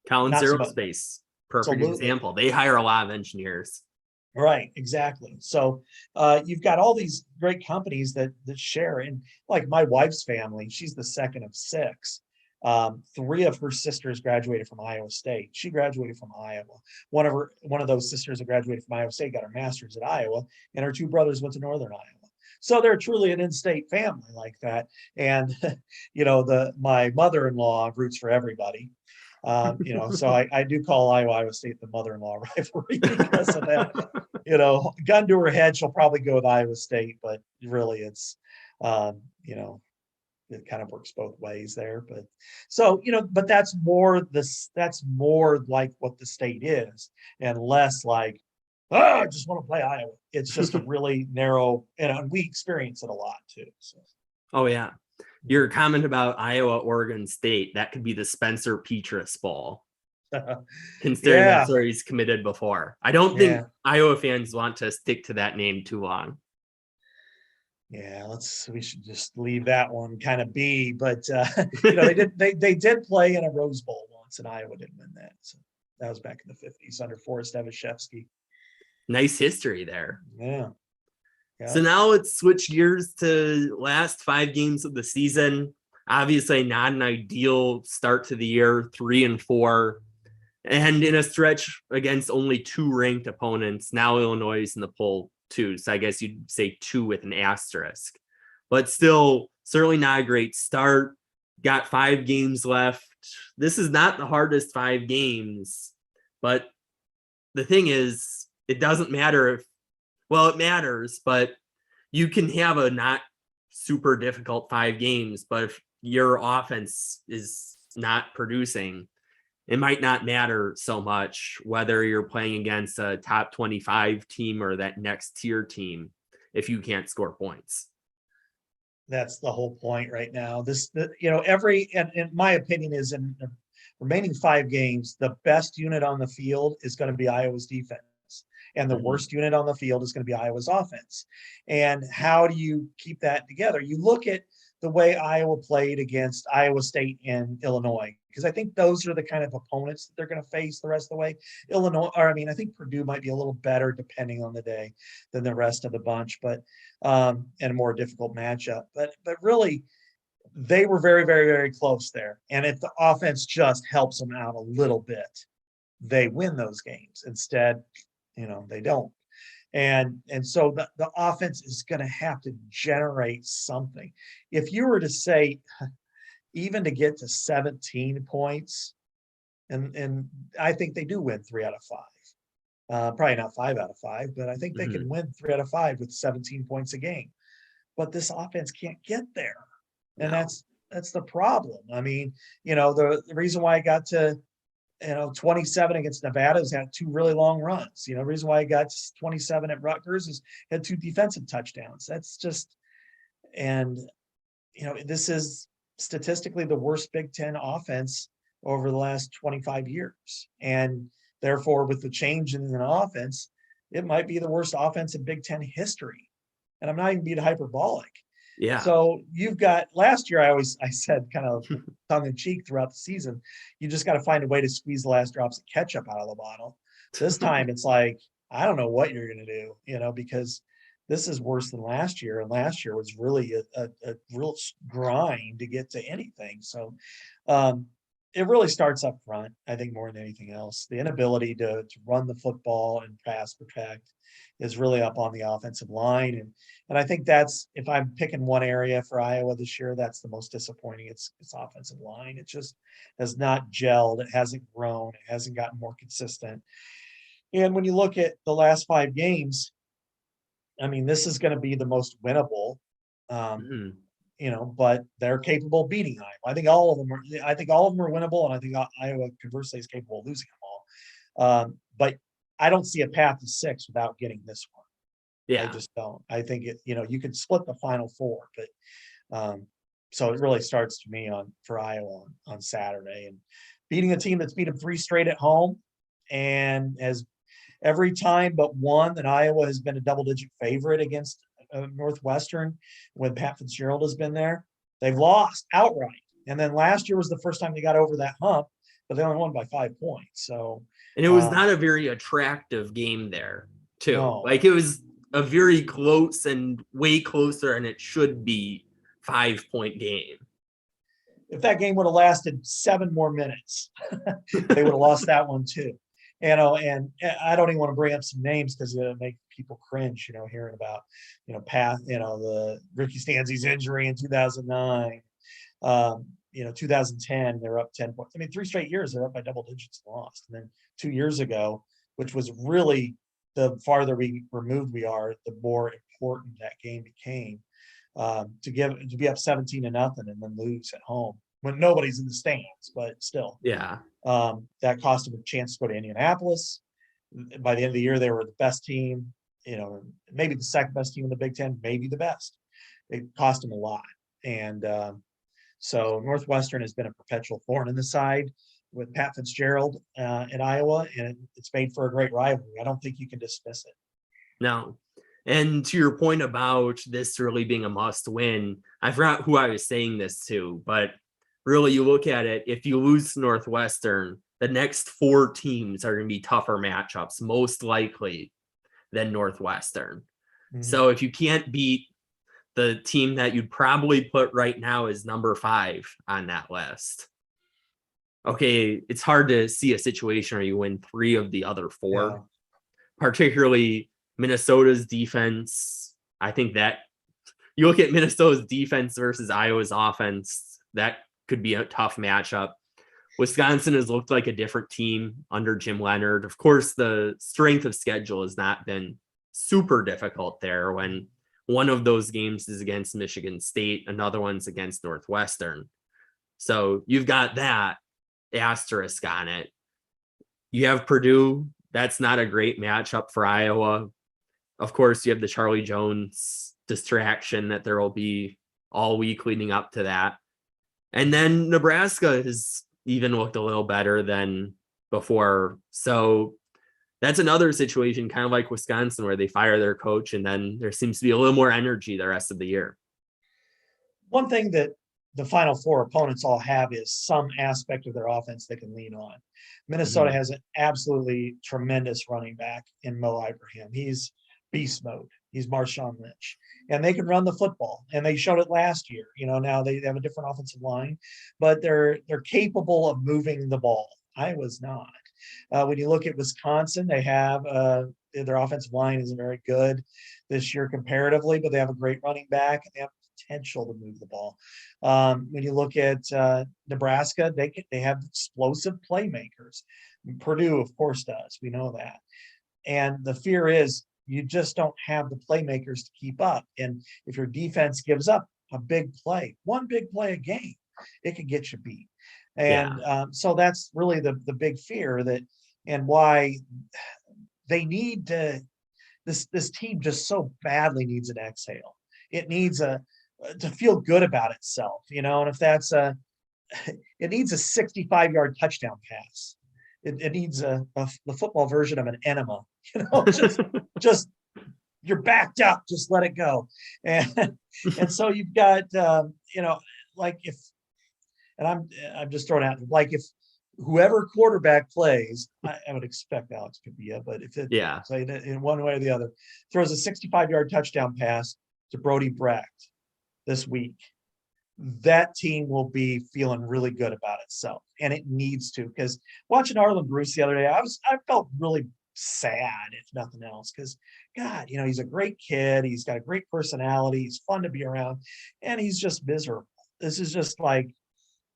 Speaker 1: Collins
Speaker 3: not so much.
Speaker 1: Aerospace, perfect
Speaker 3: Absolutely.
Speaker 1: example. They hire a lot of engineers.
Speaker 3: Right, exactly. So you've got all these great companies that share. And like my wife's family, she's the second of six. Three of her sisters graduated from Iowa State. She graduated from Iowa. One of those sisters that graduated from Iowa State got her master's at Iowa, and her two brothers went to Northern Iowa. So they're truly an in-state family like that. And my mother-in-law roots for everybody. So I do call Iowa State the mother-in-law rivalry because of that. Gun to her head, she'll probably go with Iowa State, but really it's, it kind of works both ways there. But so, but that's more like what the state is, and less like, oh, I just want to play Iowa. It's just a really narrow, and we experience it a lot too. So.
Speaker 1: Oh yeah. Your comment about Iowa, Oregon State, that could be the Spencer Petras Bowl. Considering that's where he's committed before. I don't think Iowa fans want to stick to that name too long.
Speaker 3: Yeah, we should just leave that one kind of be. But they did play in a Rose Bowl once, and Iowa didn't win that. So that was back in the 50s under Forrest Evashevsky.
Speaker 1: Nice history there.
Speaker 3: Yeah.
Speaker 1: So now let's switch gears to last 5 games of the season. Obviously not an ideal start to the year, 3-4, and in a stretch against only 2 ranked opponents. Now Illinois is in the poll 2, so I guess you'd say 2 with an asterisk, but still certainly not a great start. Got 5 games left. This is not the hardest 5 games, but the thing is, it doesn't matter it matters, but you can have a not super difficult 5 games, but if your offense is not producing, it might not matter so much whether you're playing against a top 25 team or that next tier team if you can't score points.
Speaker 3: That's the whole point right now. In my opinion, is in the remaining 5 games, the best unit on the field is going to be Iowa's defense. And the worst unit on the field is going to be Iowa's offense. And how do you keep that together? You look at the way Iowa played against Iowa State and Illinois, because I think those are the kind of opponents that they're going to face the rest of the way. I think Purdue might be a little better depending on the day than the rest of the bunch, but and a more difficult matchup. But really, they were very, very, very close there. And if the offense just helps them out a little bit, they win those games. Instead, they don't. And so the offense is going to have to generate something. If you were to say, even to get to 17 points, and I think they do win 3 out of 5. Probably not 5 out of 5, but I think they can win 3 out of 5 with 17 points a game. But this offense can't get there. And that's the problem. I mean, the reason why I got to 27 against Nevada has had 2 really long runs. The reason why I got 27 at Rutgers is had 2 defensive touchdowns. That's just, and this is statistically the worst Big Ten offense over the last 25 years. And therefore, with the change in the offense, it might be the worst offense in Big Ten history. And I'm not even being hyperbolic.
Speaker 1: Yeah.
Speaker 3: So you've got last year, I said kind of tongue in cheek throughout the season, you just got to find a way to squeeze the last drops of ketchup out of the bottle. This time it's like, I don't know what you're going to do, because this is worse than last year. And last year was really a real grind to get to anything. So it really starts up front, I think, more than anything else. The inability to run the football and pass protect is really up on the offensive line. And I think that's, if I'm picking one area for Iowa this year, that's the most disappointing. It's offensive line. It just has not gelled. It hasn't grown. It hasn't gotten more consistent. And when you look at the last 5 games, I mean, this is going to be the most winnable, but they're capable of beating Iowa. I think all of them are winnable. And I think Iowa conversely is capable of losing them all. But I don't see a path to 6 without getting this one. Yeah, I just don't. I think you can split the Final 4, but so it really starts to me for Iowa on Saturday, and beating a team that's beat them 3 straight at home, and has every time but one that Iowa has been a double-digit favorite against Northwestern when Pat Fitzgerald has been there. They've lost outright. And then last year was the first time they got over that hump, but they only won by 5 points. So,
Speaker 1: And it was not a very attractive game there, too.
Speaker 3: No.
Speaker 1: Like, it was a very close and way closer, and it should be 5-point game.
Speaker 3: if that game would have lasted 7 more minutes, they would have lost that one too. And I don't even want to bring up some names because it'll make people cringe, hearing about, Pat, the Ricky Stanzi's injury in 2009. 2010, they're up 10 points. I mean, 3 straight years, they're up by double digits and lost. And then 2 years ago, which was really the farther removed we are, the more important that game became. To be up 17-0 and then lose at home when nobody's in the stands, but still,
Speaker 1: Yeah.
Speaker 3: that cost them a chance to go to Indianapolis. By the end of the year, they were the best team, maybe the second best team in the Big Ten, maybe the best. It cost them a lot. And so Northwestern has been a perpetual thorn in the side with Pat Fitzgerald at Iowa, and it's made for a great rivalry. I don't think you can dismiss it.
Speaker 1: No. And to your point about this really being a must win, I forgot who I was saying this to, but really you look at it, if you lose to Northwestern, the next 4 teams are going to be tougher matchups, most likely than Northwestern. Mm-hmm. So if you can't beat the team that you'd probably put right now as number 5 on that list, okay, it's hard to see a situation where you win 3 of the other 4, particularly Minnesota's defense. I think that you look at Minnesota's defense versus Iowa's offense, that could be a tough matchup. Wisconsin has looked like a different team under Jim Leonard. Of course, the strength of schedule has not been super difficult there when one of those games is against Michigan State, another one's against Northwestern. So you've got that asterisk on it. You have Purdue. That's not a great matchup for Iowa. Of course, you have the Charlie Jones distraction that there will be all week leading up to that. And then Nebraska has even looked a little better than before. So that's another situation, kind of like Wisconsin, where they fire their coach and then there seems to be a little more energy the rest of the year.
Speaker 3: One thing that the Final Four opponents all have is some aspect of their offense they can lean on. Minnesota has an absolutely tremendous running back in Mo Ibrahim. He's beast mode. He's Marshawn Lynch, and they can run the football, and they showed it last year. Now they have a different offensive line, but they're capable of moving the ball. Iowa's not. When you look at Wisconsin, they have their offensive line isn't very good this year comparatively, but they have a great running back and they have potential to move the ball. When you look at Nebraska, they have explosive playmakers. Purdue, of course, does. We know that. And the fear is you just don't have the playmakers to keep up. And if your defense gives up a big play, one big play a game, it could get you beat. And so that's really the big fear and why they need to, this team just so badly needs an exhale. It needs to feel good about itself, and if that's it needs a 65-yard touchdown pass. It needs the football version of an enema, just you're backed up, just let it go. And so you've got, like if, and I'm just throwing out, like if whoever quarterback plays, I would expect Alex Padilla, but if it, say in one way or the other, throws a 65-yard touchdown pass to Brody Brecht this week, that team will be feeling really good about itself, and it needs to. Because watching Arlen Bruce the other day, I felt really sad, if nothing else, because God, he's a great kid. He's got a great personality. He's fun to be around, and he's just miserable. This is just like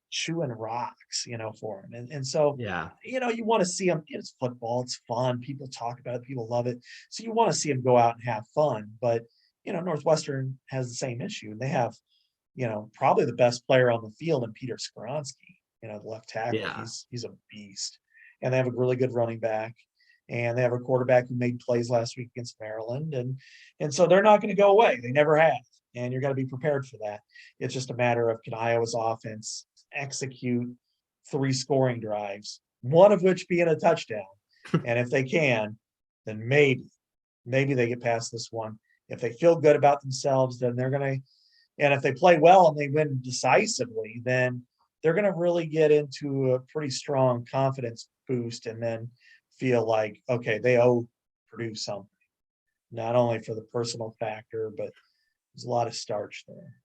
Speaker 3: chewing rocks, for him. And so, you want to see him. It's football. It's fun. People talk about it. People love it. So you want to see him go out and have fun. But, Northwestern has the same issue. They have, probably the best player on the field in Peter Skoronsky, the left tackle. Yeah. He's a beast. And they have a really good running back. And they have a quarterback who made plays last week against Maryland. And so they're not going to go away. They never have. And you're going to be prepared for that. It's just a matter of, can Iowa's offense execute 3 scoring drives, one of which being a touchdown. And if they can, then maybe they get past this one. If they feel good about themselves, then they're going to, and if they play well and they win decisively, then they're going to really get into a pretty strong confidence boost and then feel like, okay, they owe Purdue something, not only for the personal factor, but there's a lot of starch there.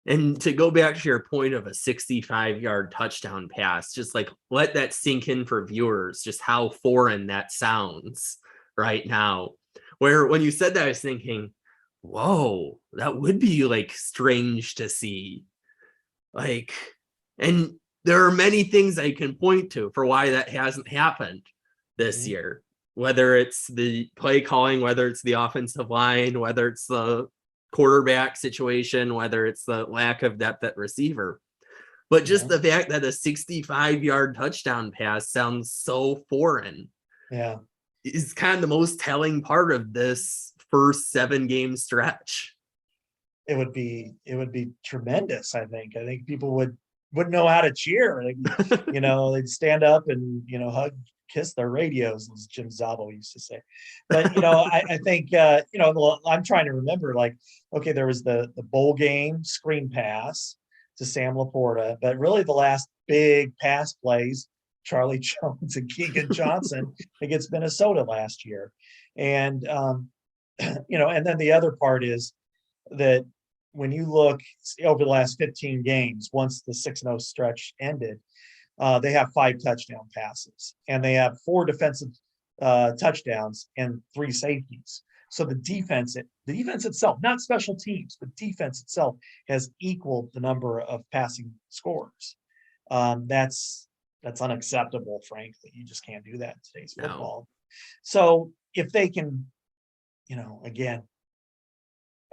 Speaker 1: And to go back to your point of a 65-yard touchdown pass, just like let that sink in for viewers, just how foreign that sounds right now. Where when you said that, I was thinking, whoa, that would be like strange to see. Like, and there are many things I can point to for why that hasn't happened this year, whether it's the play calling, whether it's the offensive line, whether it's the quarterback situation, whether it's the lack of depth at receiver. But just the fact that a 65-yard touchdown pass sounds so foreign is kind of the most telling part of this first 7-game stretch.
Speaker 3: It would be tremendous. I think people wouldn't know how to cheer. They'd stand up and hug, kiss their radios, as Jim Zabo used to say. But I think I'm trying to remember, like, okay, there was the bowl game screen pass to Sam Laporta, but really the last big pass plays, Charlie Jones and Keegan Johnson against Minnesota last year. And and then the other part is that when you look over the last 15 games, once the 6-0 stretch ended, they have 5 touchdown passes and they have 4 defensive touchdowns and 3 safeties. So the defense itself, not special teams, but defense itself has equaled the number of passing scores. That's unacceptable, frankly. You just can't do that in today's football. So if they can, again,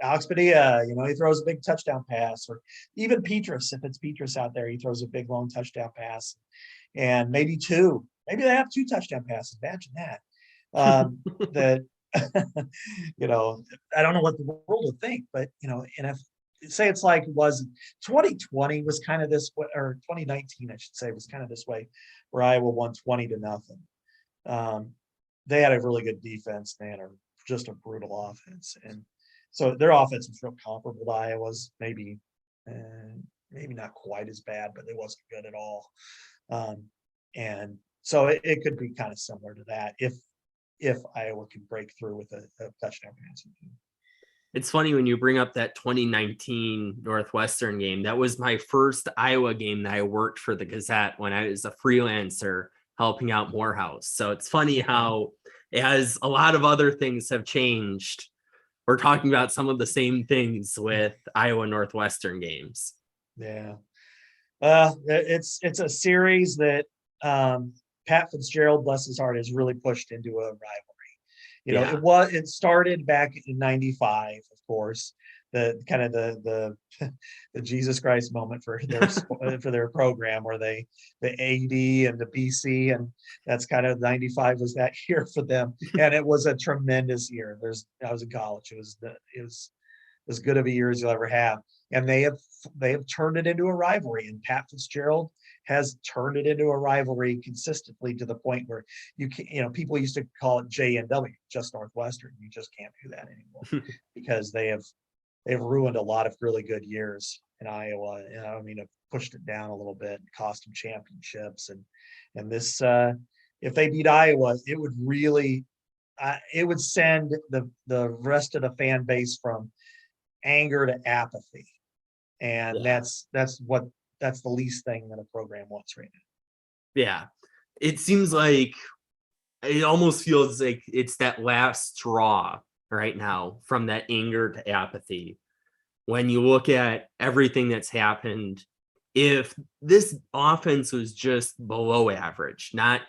Speaker 3: Alex Padilla, he throws a big touchdown pass, or even Petrus, if it's Petrus out there, he throws a big long touchdown pass, and maybe 2. Maybe they have 2 touchdown passes. Imagine that. That I don't know what the world will think, but and if say it's like was 2020 was kind of this way, or 2019, I should say, was kind of this way, where Iowa won 20-0. They had a really good defense, man, or just a brutal offense, and so their offense was real comparable to Iowa's, maybe not quite as bad, but it wasn't good at all. And so it could be kind of similar to that if Iowa can break through with a touchdown pass.
Speaker 1: It's funny when you bring up that 2019 Northwestern game. That was my first Iowa game that I worked for the Gazette when I was a freelancer helping out Morehouse. So it's funny how, as a lot of other things have changed, we're talking about some of the same things with Iowa Northwestern games.
Speaker 3: Yeah. It's a series that Pat Fitzgerald, bless his heart, has really pushed into a rivalry. It started back in '95, of course, the kind of the Jesus Christ moment for their program, where the AD and the BC, and that's kind of '95 was that year for them, and it was a tremendous year. I was in college. It was as good of a year as you'll ever have, and they have turned it into a rivalry, and Pat Fitzgerald has turned it into a rivalry consistently, to the point where people used to call it JNW, just Northwestern. You just can't do that anymore because they've ruined a lot of really good years in Iowa. Have pushed it down a little bit, cost them championships, and this if they beat Iowa, it would really it would send the rest of the fan base from anger to apathy, and that's the least thing that a program wants right now.
Speaker 1: Yeah, it seems like it almost feels like it's that last straw right now, from that anger to apathy. When you look at everything that's happened, if this offense was just below average, not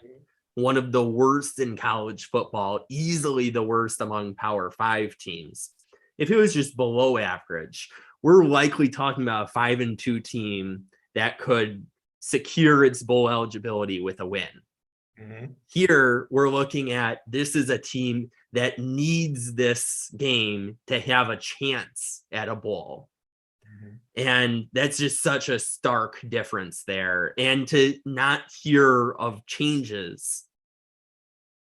Speaker 1: one of the worst in college football, easily the worst among Power 5 teams, if it was just below average, we're likely talking about a 5-2 team that could secure its bowl eligibility with a win. Here, we're looking at, this is a team that needs this game to have a chance at a bowl. And that's just such a stark difference there. And to not hear of changes,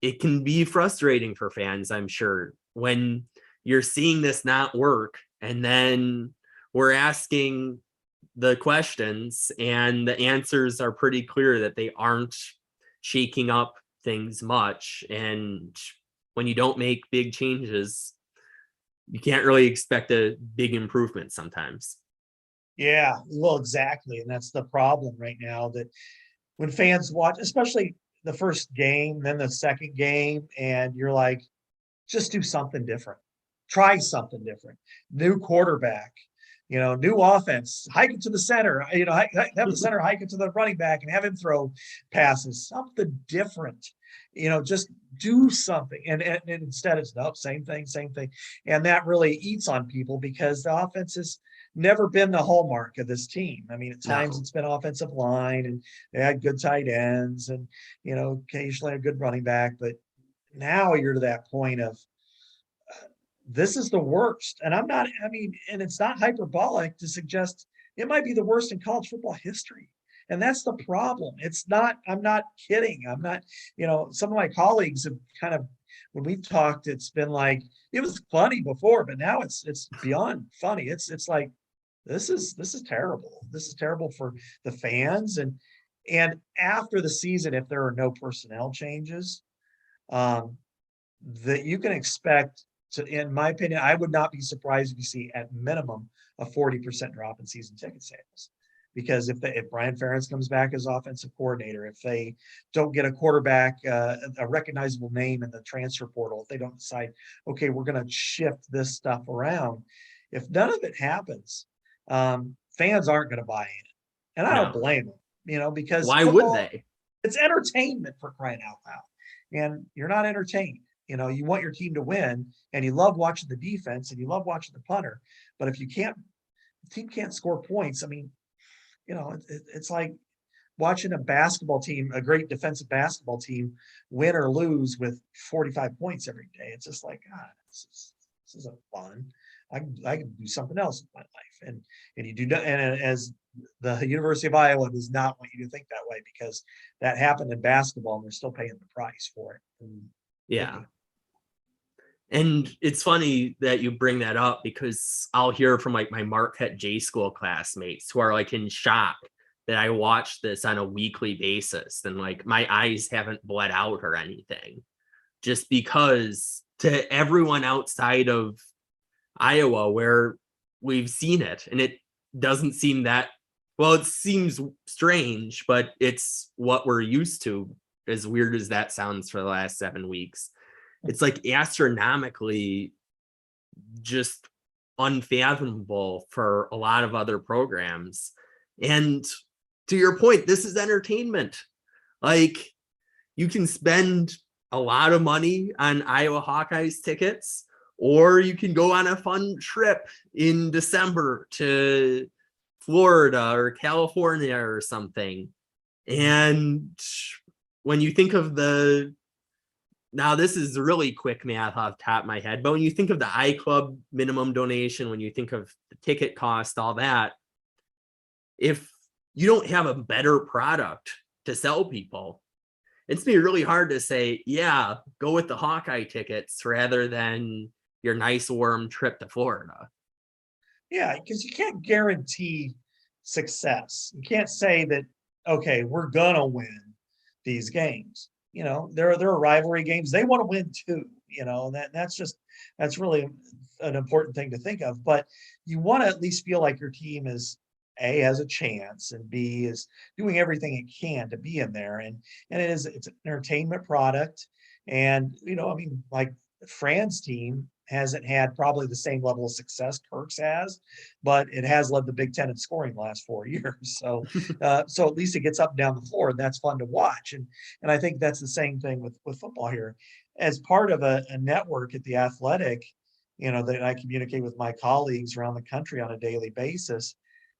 Speaker 1: it can be frustrating for fans, I'm sure, when you're seeing this not work and then we're asking the questions and the answers are pretty clear that they aren't shaking up things much. And when you don't make big changes, you can't really expect a big improvement sometimes.
Speaker 3: Yeah, well, exactly. And that's the problem right now, that when fans watch, especially the first game, then the second game, and you're like, just do something different. Try something different. New quarterback, new offense, hike it to the center, have the center hike it to the running back and have him throw passes, something different, just do something. And instead it's nope, same thing, same thing. And that really eats on people because the offense has never been the hallmark of this team. I mean, at times
Speaker 1: No.
Speaker 3: it's been offensive line and they had good tight ends and, occasionally a good running back, but now you're to that point of this is the worst. And and it's not hyperbolic to suggest it might be the worst in college football history. And that's the problem. I'm not kidding. I'm not, some of my colleagues have kind of, when we've talked, it's been like, it was funny before, but now it's beyond funny. It's like, this is terrible. This is terrible for the fans. And after the season, if there are no personnel changes, that you can expect to, in my opinion, I would not be surprised if you see at minimum a 40% drop in season ticket sales. Because if Brian Ferentz comes back as offensive coordinator, if they don't get a quarterback, a recognizable name in the transfer portal, if they don't decide, okay, we're going to shift this stuff around, if none of it happens, fans aren't going to buy in. And I don't
Speaker 1: No.
Speaker 3: blame them, because
Speaker 1: Why would
Speaker 3: football,
Speaker 1: they?
Speaker 3: it's entertainment, for crying out loud. And you're not entertained. You want your team to win and you love watching the defense and you love watching the punter. But if the team can't score points, I mean, it's like watching a basketball team, a great defensive basketball team, win or lose with 45 points every day. It's just like, God, this isn't fun. I can do something else in my life. And you do not, and as the University of Iowa does not want you to think that way, because that happened in basketball and they're still paying the price for it.
Speaker 1: Yeah. And it's funny that you bring that up, because I'll hear from like my Marquette J school classmates who are like in shock that I watch this on a weekly basis and like my eyes haven't bled out or anything, just because to everyone outside of Iowa where we've seen it, and it doesn't seem that, well, it seems strange, but it's what we're used to, as weird as that sounds, for the last 7 weeks. It's like astronomically just unfathomable for a lot of other programs. And to your point, this is entertainment. Like, you can spend a lot of money on Iowa Hawkeyes tickets, or you can go on a fun trip in December to Florida or California or something. And when you think of now this is really quick math off the top of my head, but when you think of the iClub minimum donation, when you think of the ticket cost, all that, if you don't have a better product to sell people, it's gonna be really hard to say, yeah, go with the Hawkeye tickets rather than your nice warm trip to Florida.
Speaker 3: Yeah, because you can't guarantee success. You can't say that, okay, we're gonna win these games. There are rivalry games. They want to win too, that's really an important thing to think of. But you want to at least feel like your team is A, has a chance, and B, is doing everything it can to be in there. And it's an entertainment product. And, like Fran's team hasn't had probably the same level of success Kirk's has, but it has led the Big Ten in scoring the last 4 years. So at least it gets up and down the floor, and that's fun to watch. And I think that's the same thing with football here. As part of a network at The Athletic, that I communicate with my colleagues around the country on a daily basis,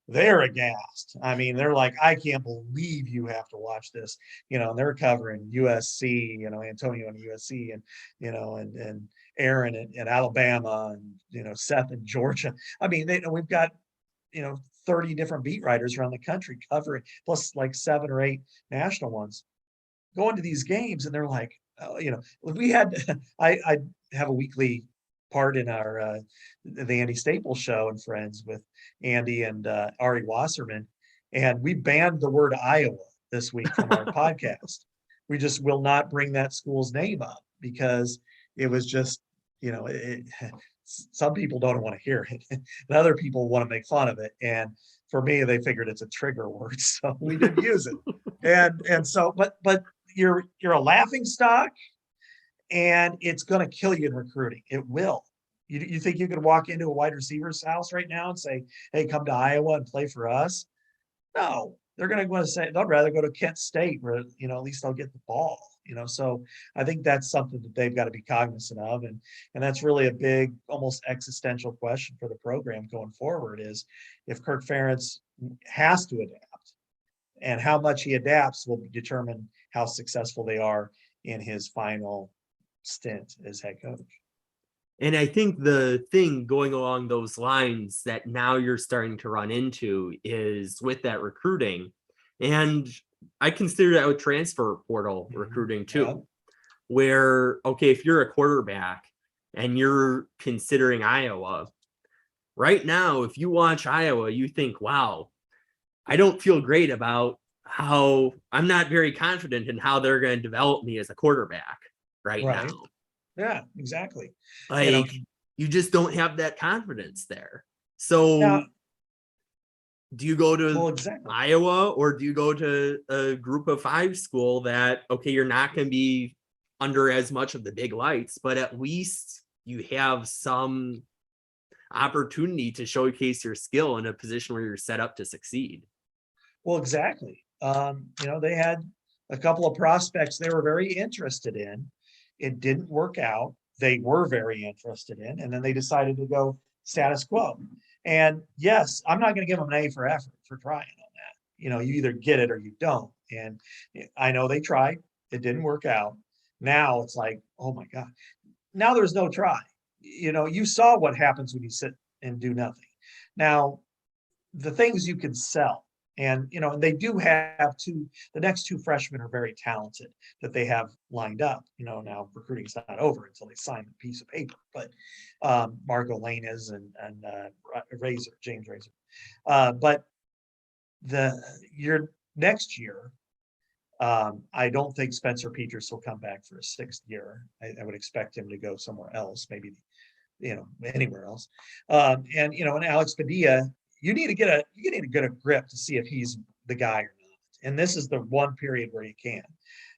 Speaker 3: they're aghast. I mean, they're like, I can't believe you have to watch this. And they're covering USC, Antonio and USC, and Aaron at Alabama, and Seth in Georgia. I mean, we've got 30 different beat writers around the country covering, plus like 7 or 8 national ones, going to these games, and they're like, we had, I have a weekly part in our the Andy Staples show and Friends with Andy and Ari Wasserman, and we banned the word Iowa this week from our podcast. We just will not bring that school's name up because it was just, some people don't want to hear it, and other people want to make fun of it. And for me, they figured it's a trigger word, so we didn't use it. And so, but you're a laughing stock, and it's going to kill you in recruiting. It will. You think you could walk into a wide receiver's house right now and say, "Hey, come to Iowa and play for us"? No, they're going to say they'd rather go to Kent State, where at least they'll get the ball. So I think that's something that they've got to be cognizant of, and that's really a big, almost existential question for the program going forward: is if Kirk Ferentz has to adapt, and how much he adapts will determine how successful they are in his final stint as head coach.
Speaker 1: And I think the thing going along those lines that now you're starting to run into is with that recruiting. And I consider that with transfer portal recruiting too,
Speaker 3: Yeah.
Speaker 1: where, okay, if you're a quarterback and you're considering Iowa, right now, if you watch Iowa, you think, wow, I don't feel great about how I'm not very confident in how they're going to develop me as a quarterback right
Speaker 3: Right.
Speaker 1: now.
Speaker 3: Yeah, exactly.
Speaker 1: Like, you just don't have that confidence there. So
Speaker 3: Now,
Speaker 1: do you go to
Speaker 3: exactly.
Speaker 1: Iowa, or do you go to a group of 5 school that, okay, you're not going to be under as much of the big lights, but at least you have some opportunity to showcase your skill in a position where you're set up to succeed?
Speaker 3: Well, exactly. They had a couple of prospects they were very interested in. It didn't work out. They were very interested in, and then they decided to go status quo. And yes, I'm not going to give them an A for effort for trying on that. You either get it or you don't. And I know they tried. It didn't work out. Now it's like, oh my God. Now there's no try. You saw what happens when you sit and do nothing. Now, the things you can sell. And they do have the next 2 freshmen are very talented that they have lined up. Now recruiting's not over until they sign a piece of paper, but Marco Lane is and James Razor. But your next year, I don't think Spencer Petras will come back for a 6th year. I would expect him to go somewhere else, maybe anywhere else. And Alex Padilla, you need to get a grip to see if he's the guy or not. And this is the one period where you can.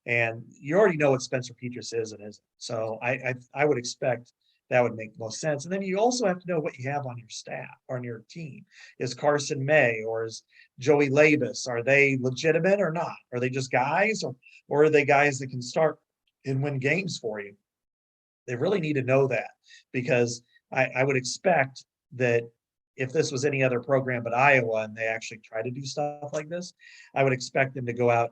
Speaker 3: And you already know what Spencer Petras is and isn't. So I would expect that would make most sense. And then you also have to know what you have on your staff, on your team. Is Carson May or is Joey Labus, are they legitimate or not? Are they just guys, or are they guys that can start and win games for you? They really need to know that, because I would expect that if this was any other program but Iowa and they actually try to do stuff like this, I would expect them to go out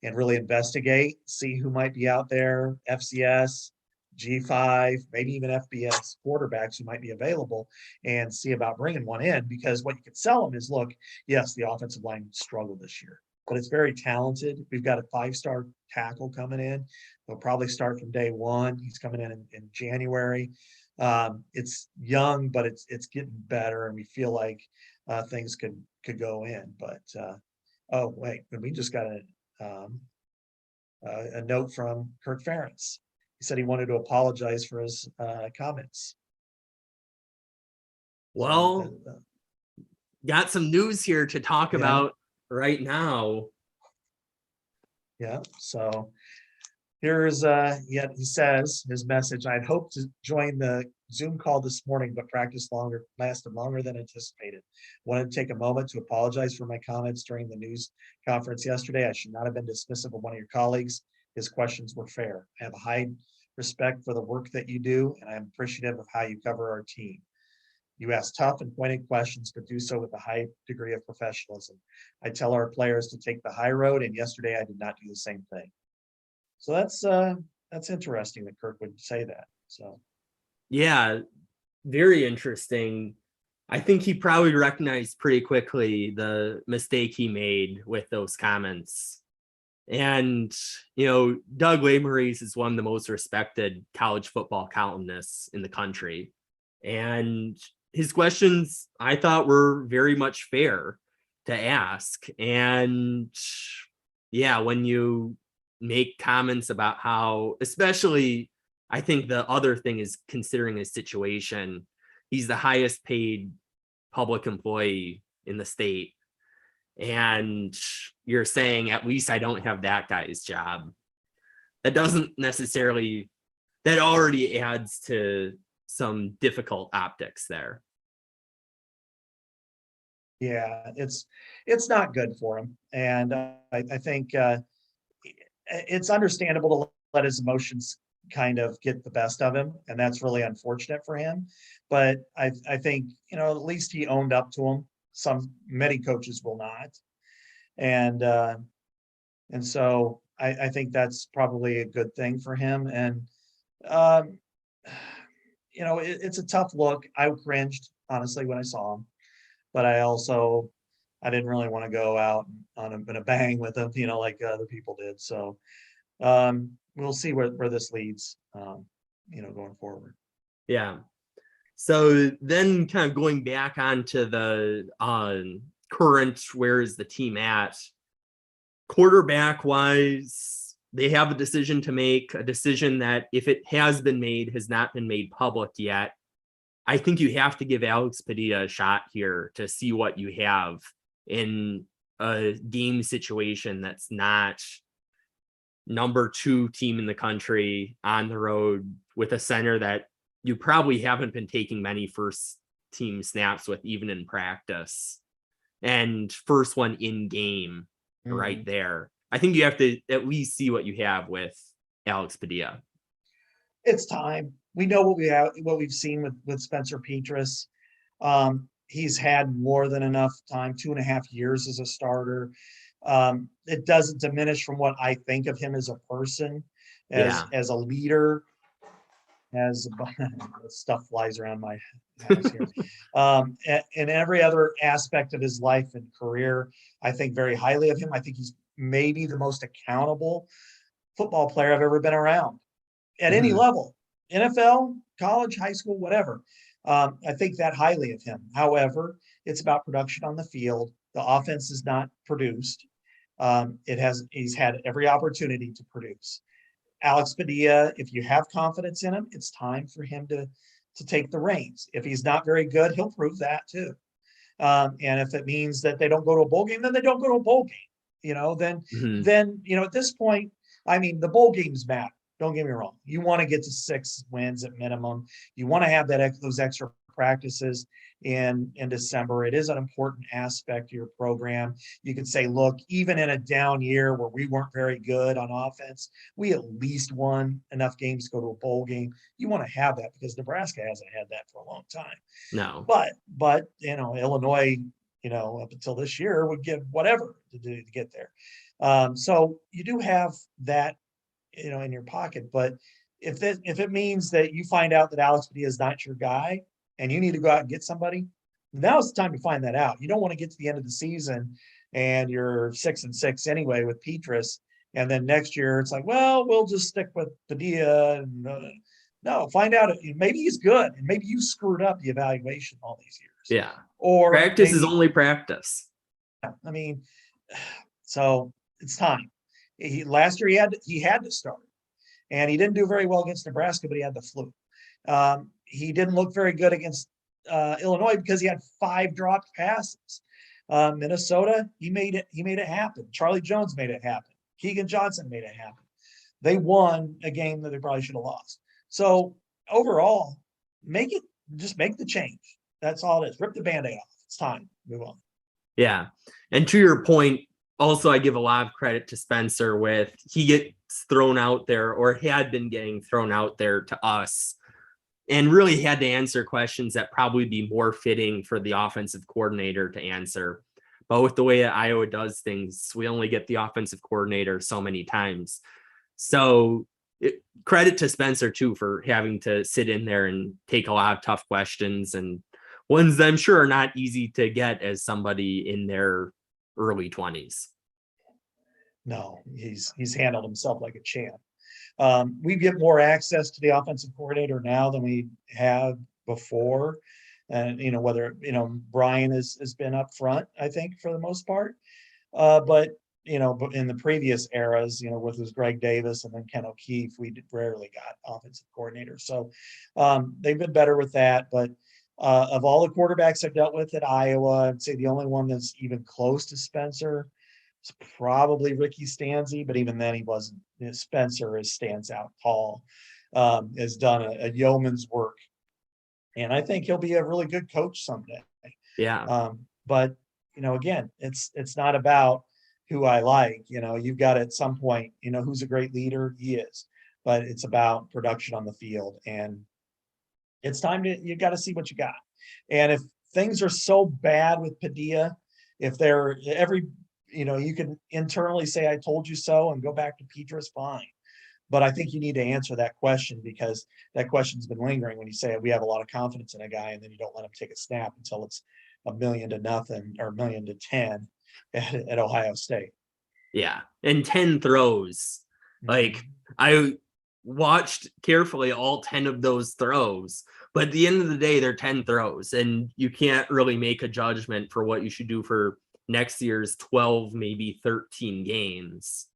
Speaker 3: and really investigate, see who might be out there, FCS, G5, maybe even FBS quarterbacks who might be available, and see about bringing one in. Because what you could sell them is, look, yes, the offensive line struggled this year, but it's very talented. We've got a 5-star tackle coming in. He'll probably start from day one. He's coming in January. It's young, but it's getting better, and we feel like things could go in. But oh wait, we just got a note from Kirk Ferentz. He said he wanted to apologize for his comments.
Speaker 1: Well, got some news here to talk about right now.
Speaker 3: Yeah, so here's he says his message: I'd hoped to join the Zoom call this morning, but practice lasted longer than anticipated. Wanted to take a moment to apologize for my comments during the news conference yesterday. I should not have been dismissive of one of your colleagues. His questions were fair. I have a high respect for the work that you do, and I'm appreciative of how you cover our team. You ask tough and pointed questions, but do so with a high degree of professionalism. I tell our players to take the high road, and yesterday I did not do the same thing. So that's interesting that Kirk would say that. So
Speaker 1: yeah, very interesting. I think he probably recognized pretty quickly the mistake he made with those comments. And, Doug Lesmerises is one of the most respected college football columnists in the country. And his questions, I thought, were very much fair to ask. And yeah, when you make comments about how, especially, I think the other thing is considering his situation, he's the highest paid public employee in the state. And you're saying, at least I don't have that guy's job. That doesn't necessarily, that already adds to some difficult optics there.
Speaker 3: Yeah, it's not good for him. And I think it's understandable to let his emotions kind of get the best of him. And that's really unfortunate for him. But I think, at least he owned up to him. Many coaches will not. And so I think that's probably a good thing for him. And, it's a tough look. I cringed, honestly, when I saw him, but I didn't really want to go out on a bang with him, like other people did. So we'll see where this leads, going forward.
Speaker 1: Yeah. So then kind of going back onto the current, where is the team at? Quarterback wise, they have a decision to make, a decision that, if it has been made, has not been made public yet. I think you have to give Alex Padilla a shot here to see what you have in a game situation that's not number 2 team in the country on the road with a center that you probably haven't been taking many first team snaps with, even in practice, and first one in game right there. I think you have to at least see what you have with Alex Padilla.
Speaker 3: It's time. We know what we've seen with Spencer Petras. He's had more than enough time, 2.5 years as a starter. It doesn't diminish from what I think of him as a person, as a leader, as stuff flies around my house here. And every other aspect of his life and career, I think very highly of him. I think he's maybe the most accountable football player I've ever been around at any level, NFL, college, high school, whatever. I think that highly of him. However, it's about production on the field. The offense is not produced. He's had every opportunity to produce. Alex Padilla, if you have confidence in him, it's time for him to take the reins. If he's not very good, he'll prove that too. And if it means that they don't go to a bowl game, then they don't go to a bowl game. Then at this point, I mean, the bowl games matter. Don't get me wrong. You want to get to 6 wins at minimum. You want to have those extra practices in December. It is an important aspect of your program. You could say, look, even in a down year where we weren't very good on offense, we at least won enough games to go to a bowl game. You want to have that because Nebraska hasn't had that for a long time.
Speaker 1: No.
Speaker 3: But Illinois, up until this year would give whatever to do to get there. So you do have that, in your pocket. But if it means that you find out that Alex Padilla is not your guy and you need to go out and get somebody, now's the time to find that out. You don't want to get to the end of the season and you're 6-6 anyway with Petras, and then next year it's like, well, we'll just stick with Padilla. No, find out. Maybe he's good, and maybe you screwed up the evaluation all these years.
Speaker 1: Yeah.
Speaker 3: Or
Speaker 1: practice is only practice.
Speaker 3: I mean, so it's time. Last year he had to start, and he didn't do very well against Nebraska, but he had the flu. He didn't look very good against Illinois because he had 5 dropped passes. Minnesota, he made it happen. Charlie Jones made it happen. Keegan Johnson made it happen. They won a game that they probably should have lost. So overall, just make the change. That's all it is. Rip the Band-Aid off. It's time. Move on.
Speaker 1: Yeah. And to your point, also, I give a lot of credit to Spencer with he gets thrown out there, or had been getting thrown out there to us, and really had to answer questions that probably be more fitting for the offensive coordinator to answer. But with the way that Iowa does things, we only get the offensive coordinator so many times. So credit to Spencer too for having to sit in there and take a lot of tough questions. And ones that I'm sure are not easy to get as somebody in their early 20s.
Speaker 3: No, he's handled himself like a champ. We get more access to the offensive coordinator now than we have before. And, whether, Brian has been up front, I think, for the most part. But in the previous eras, with was Greg Davis and then Ken O'Keefe, we rarely got offensive coordinators. So they've been better with that. But of all the quarterbacks I've dealt with at Iowa, I'd say the only one that's even close to Spencer is probably Ricky Stanzi. But even then, he wasn't. Spencer stands out tall, has done a yeoman's work. And I think he'll be a really good coach someday.
Speaker 1: Yeah.
Speaker 3: But again, it's not about who I like. You've got at some point, who's a great leader, he is. But it's about production on the field, and it's time you got to see what you got. And if things are so bad with Padilla, if they're you can internally say I told you so and go back to Petra's, fine. But I think you need to answer that question, because that question's been lingering when you say we have a lot of confidence in a guy and then you don't let him take a snap until it's 1,000,000 or 1,000,000 at Ohio State.
Speaker 1: Yeah. And 10 throws. Like, I watched carefully all 10 of those throws, but at the end of the day, they're 10 throws, and you can't really make a judgment for what you should do for next year's 12, maybe 13 games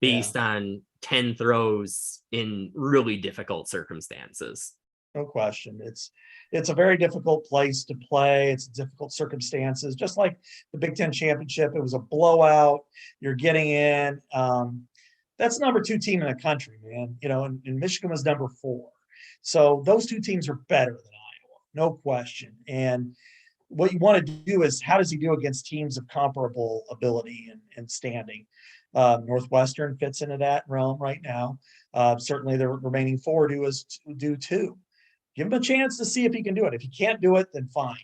Speaker 1: based on 10 throws in really difficult circumstances.
Speaker 3: No question. It's a very difficult place to play. It's difficult circumstances, just like the Big Ten championship. It was a blowout. You're getting in. That's number 2 team in the country, man. And Michigan was number 4. So those 2 teams are better than Iowa, no question. And what you want to do is, how does he do against teams of comparable ability and standing? Northwestern fits into that realm right now. Certainly the remaining 4 do too. Give him a chance to see if he can do it. If he can't do it, then fine.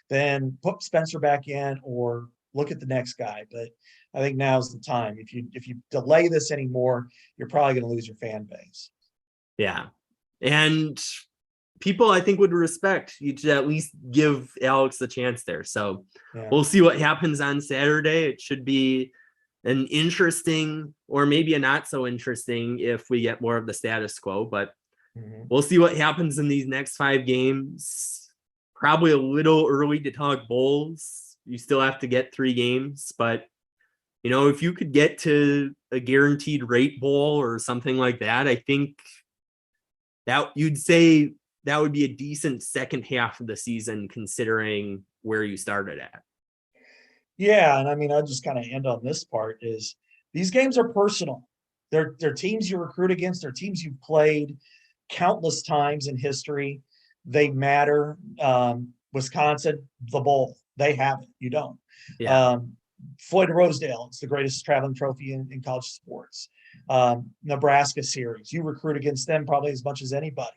Speaker 3: Then put Spencer back in or look at the next guy. But I think now's the time. If you delay this anymore, you're probably going to lose your fan base.
Speaker 1: Yeah. And people, I think, would respect you to at least give Alex a chance there. So we'll see what happens on Saturday. It should be an interesting, or maybe a not so interesting, if we get more of the status quo, but we'll see what happens in these next 5 games. Probably a little early to talk bowls. You still have to get 3 games, but if you could get to a guaranteed rate bowl or something like that, I think that you'd say that would be a decent second half of the season, considering where you started at.
Speaker 3: Yeah, and I mean, I'll just kind of end on this part is these games are personal. They're teams you recruit against. They're teams you've played countless times in history. They matter. Wisconsin, the bowl, they have it. You don't.
Speaker 1: Yeah.
Speaker 3: Floyd Rosedale, it's the greatest traveling trophy in college sports. Nebraska series, you recruit against them probably as much as anybody.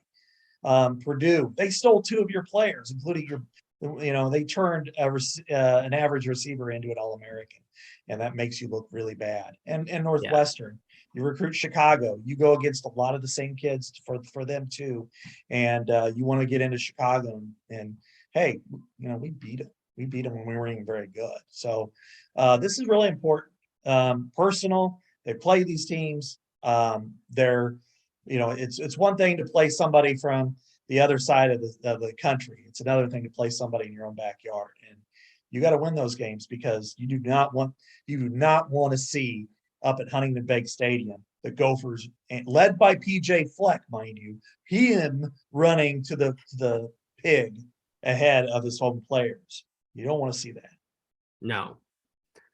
Speaker 3: Purdue, they stole 2 of your players, including they turned an average receiver into an All-American, and that makes you look really bad. And Northwestern, you recruit Chicago, you go against a lot of the same kids for them too, and you want to get into Chicago, and hey, we beat them. We beat them when we weren't even very good. So this is really important. Personal. They play these teams. They're, it's one thing to play somebody from the other side of the country. It's another thing to play somebody in your own backyard, and you got to win those games, because you do not want to see up at Huntington Bank Stadium the Gophers, led by PJ Fleck, mind you, him running to the pig ahead of his home players. You don't want to see that.
Speaker 1: No.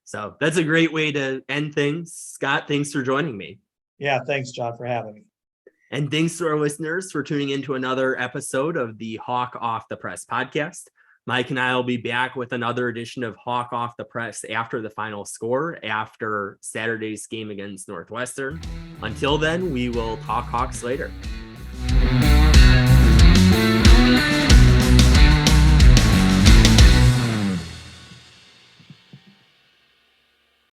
Speaker 1: So that's a great way to end things. Scott, thanks for joining me.
Speaker 3: Yeah, thanks, John, for having me.
Speaker 1: And thanks to our listeners for tuning into another episode of the Hawk Off the Press podcast. Mike and I will be back with another edition of Hawk Off the Press after the final score, after Saturday's game against Northwestern. Until then, we will talk Hawks later.